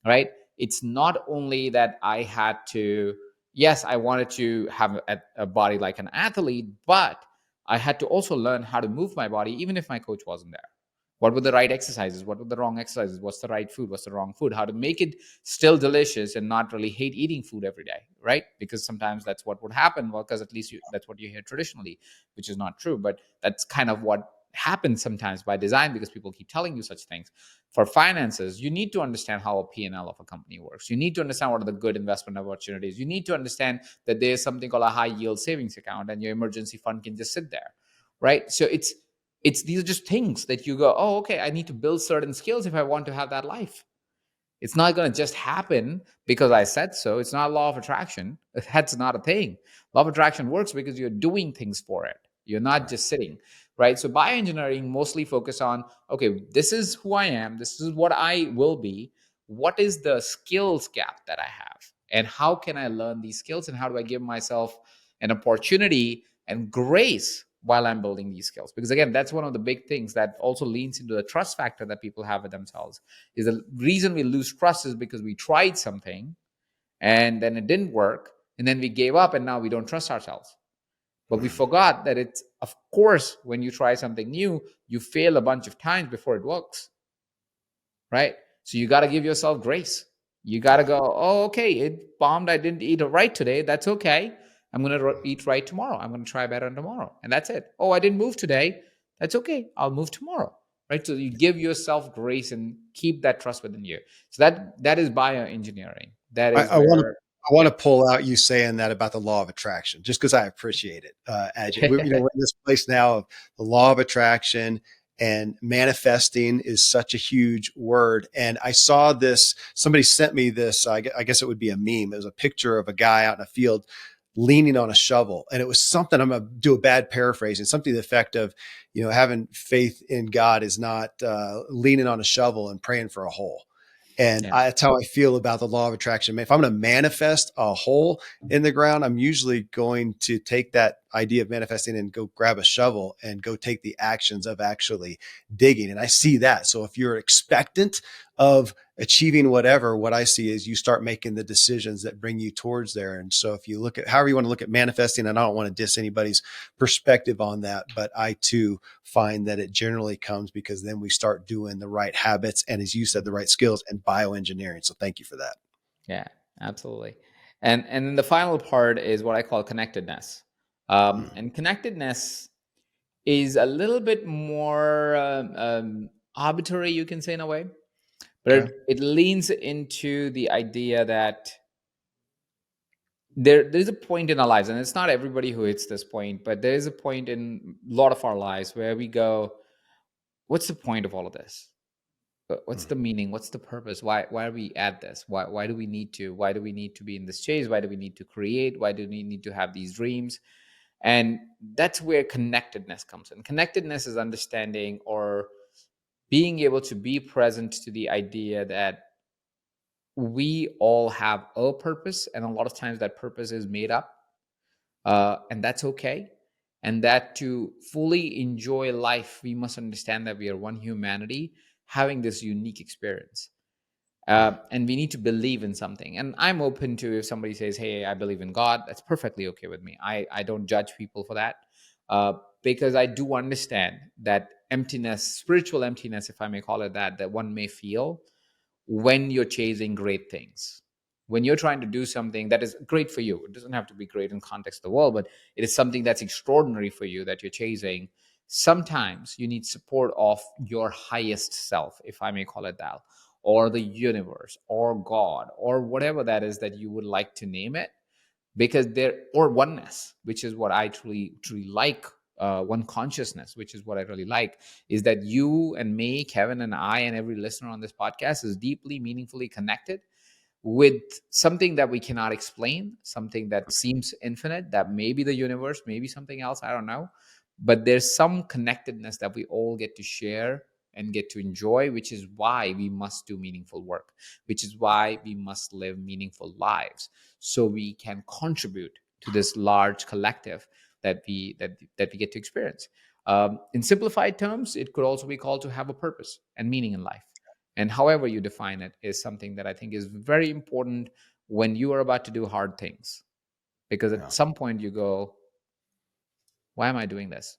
[SPEAKER 3] right? It's not only that I had to, yes, I wanted to have a body like an athlete, but I had to also learn how to move my body, even if my coach wasn't there. What were the right exercises? What were the wrong exercises? What's the right food? What's the wrong food? How to make it still delicious and not really hate eating food every day, right? Because sometimes that's what would happen. Well, because at least that's what you hear traditionally, which is not true. But that's kind of what happens sometimes by design, because people keep telling you such things. For finances, you need to understand how a P&L of a company works. You need to understand what are the good investment opportunities. You need to understand that there's something called a high yield savings account, and your emergency fund can just sit there, right? So it's these are just things that you go, oh, okay, I need to build certain skills if I want to have that life. It's not going to just happen because I said so. It's not law of attraction. That's not a thing. Law of attraction works because you're doing things for it. You're not
[SPEAKER 1] Right.
[SPEAKER 3] just sitting, right? So bioengineering mostly focus on, okay, this is who I am. This is what I will be. What is the skills gap that I have? And how can I learn these skills? And how do I give myself an opportunity and grace while I'm building these skills? Because again, that's one of the big things that also leans into the trust factor that people have with themselves. Is the reason we lose trust is because we tried something and then it didn't work, and then we gave up, and now we don't trust ourselves. But we forgot that it's, of course, when you try something new, you fail a bunch of times before it works, right? So you got to give yourself grace. You got to go, oh, okay, it bombed. I didn't eat right today. That's okay. I'm going to eat right tomorrow. I'm going to try better tomorrow. And that's it. Oh, I didn't move today. That's okay. I'll move tomorrow. Right. So you give yourself grace and keep that trust within you. So that is bioengineering. That is
[SPEAKER 1] I want to
[SPEAKER 3] where,
[SPEAKER 1] I want
[SPEAKER 3] yeah.
[SPEAKER 1] to pull out you saying that about the law of attraction, just because I appreciate it, Ajit. We're in this place now of the law of attraction, and manifesting is such a huge word. And I saw this. Somebody sent me this. I guess it would be a meme. It was a picture of a guy out in a field leaning on a shovel, and it was something. I'm going to do a bad paraphrasing. Something to the effect of, having faith in God is not leaning on a shovel and praying for a hole. And
[SPEAKER 3] Yeah.
[SPEAKER 1] that's how I feel about the law of attraction. If I'm going to manifest a hole in the ground, I'm usually going to take that idea of manifesting and go grab a shovel and go take the actions of actually digging. And I see that. So if you're expectant of achieving whatever, what I see is you start making the decisions that bring you towards there. And so if you look at however you want to look at manifesting, and I don't want to diss anybody's perspective on that, but I too find that it generally comes because then we start doing the right habits and, as you said, the right skills and bioengineering. So thank you for that.
[SPEAKER 3] Yeah, absolutely. And then the final part is what I call connectedness. And connectedness is a little bit more arbitrary, you can say, in a way, but
[SPEAKER 1] Okay.
[SPEAKER 3] it leans into the idea that there's a point in our lives, and it's not everybody who hits this point, but there is a point in a lot of our lives where we go, what's the point of all of this? What's the meaning? What's the purpose? Why are we at this? Why do we need to? Why do we need to be in this chase? Why do we need to create? Why do we need to have these dreams? And that's where connectedness comes in. Connectedness is understanding or being able to be present to the idea that we all have a purpose, and a lot of times that purpose is made up, and that's okay. And that to fully enjoy life, we must understand that we are one humanity having this unique experience. And we need to believe in something. And I'm open to, if somebody says, hey, I believe in God, that's perfectly okay with me. I don't judge people for that, because I do understand that emptiness, spiritual emptiness, if I may call it that, that one may feel when you're chasing great things. When you're trying to do something that is great for you, it doesn't have to be great in context of the world, but it is something that's extraordinary for you that you're chasing. Sometimes you need support of your highest self, if I may call it that, or the universe, or God, or whatever that is that you would like to name it, because there, or oneness, which is what I truly like. One consciousness, which is what I really like, is that you and me, Kevin and I, and every listener on this podcast is deeply, meaningfully connected with something that we cannot explain, something that seems infinite, that may be the universe, maybe something else, I don't know. But there's some connectedness that we all get to share and get to enjoy, which is why we must do meaningful work, which is why we must live meaningful lives, so we can contribute to this large collective that we get to experience. In simplified terms, it could also be called to have a purpose and meaning in life. And however you define it is something that I think is very important when you are about to do hard things. Because at
[SPEAKER 1] Yeah.
[SPEAKER 3] some point you go, why am I doing this?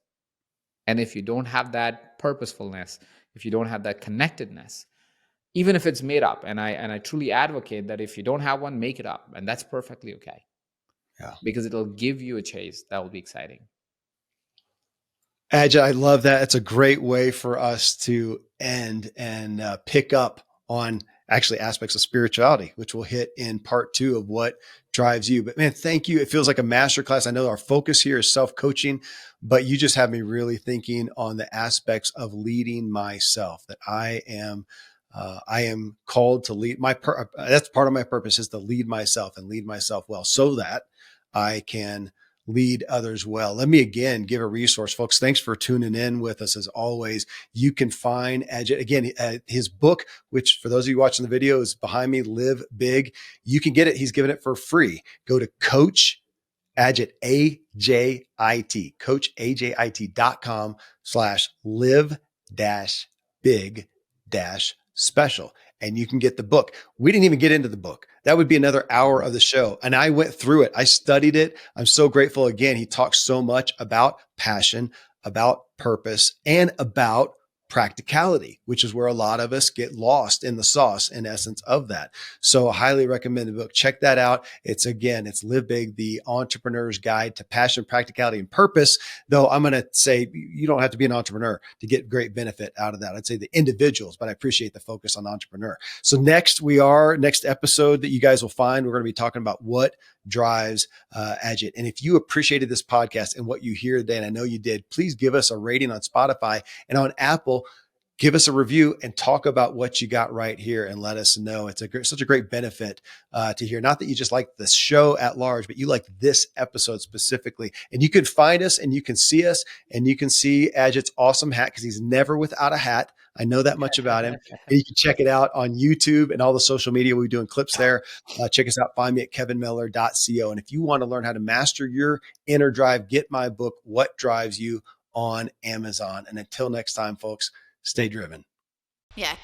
[SPEAKER 3] And if you don't have that purposefulness, if you don't have that connectedness, even if it's made up, and I truly advocate that if you don't have one, make it up. And that's perfectly okay.
[SPEAKER 1] Yeah.
[SPEAKER 3] Because it'll give you a chase that will be exciting.
[SPEAKER 1] Ajay, I love that. It's a great way for us to end and pick up on actually aspects of spirituality, which we'll hit in part 2 of what drives you. But man, thank you. It feels like a masterclass. I know our focus here is self-coaching, but you just have me really thinking on the aspects of leading myself, that I am called to lead that's part of my purpose, is to lead myself and lead myself well, so that I can lead others well. Let me again give a resource, folks. Thanks for tuning in with us. As always, you can find Ajit again, his book, which for those of you watching the video is behind me, Live Big. You can get it. He's giving it for free. Go to Ajit, AJIT, coachajit.com/live dash big dash special. And you can get the book. We didn't even get into the book. That would be another hour of the show. And I went through it. I studied it. I'm so grateful. Again, he talks so much about passion, about purpose, and about practicality, which is where a lot of us get lost in the sauce, in essence, of that. So I highly recommend the book. Check that out. It's Live Big, the Entrepreneur's Guide to Passion, Practicality, and Purpose. Though I'm going to say you don't have to be an entrepreneur to get great benefit out of that. I'd say the individuals, but I appreciate the focus on entrepreneur. So next episode that you guys will find, we're going to be talking about what drives Ajit. And if you appreciated this podcast and what you hear today, and I know you did, please give us a rating on Spotify and on Apple. Give us a review and talk about what you got right here and let us know. It's such a great benefit to hear. Not that you just like the show at large, but you like this episode specifically. And you can find us and you can see us and you can see Ajit's awesome hat because he's never without a hat. I know that much about him. And you can check it out on YouTube and all the social media. We'll be doing clips there. Check us out. Find me at kevinmiller.co. And if you want to learn how to master your inner drive, get my book, What Drives You, on Amazon. And until next time, folks, stay driven.
[SPEAKER 2] Yeah.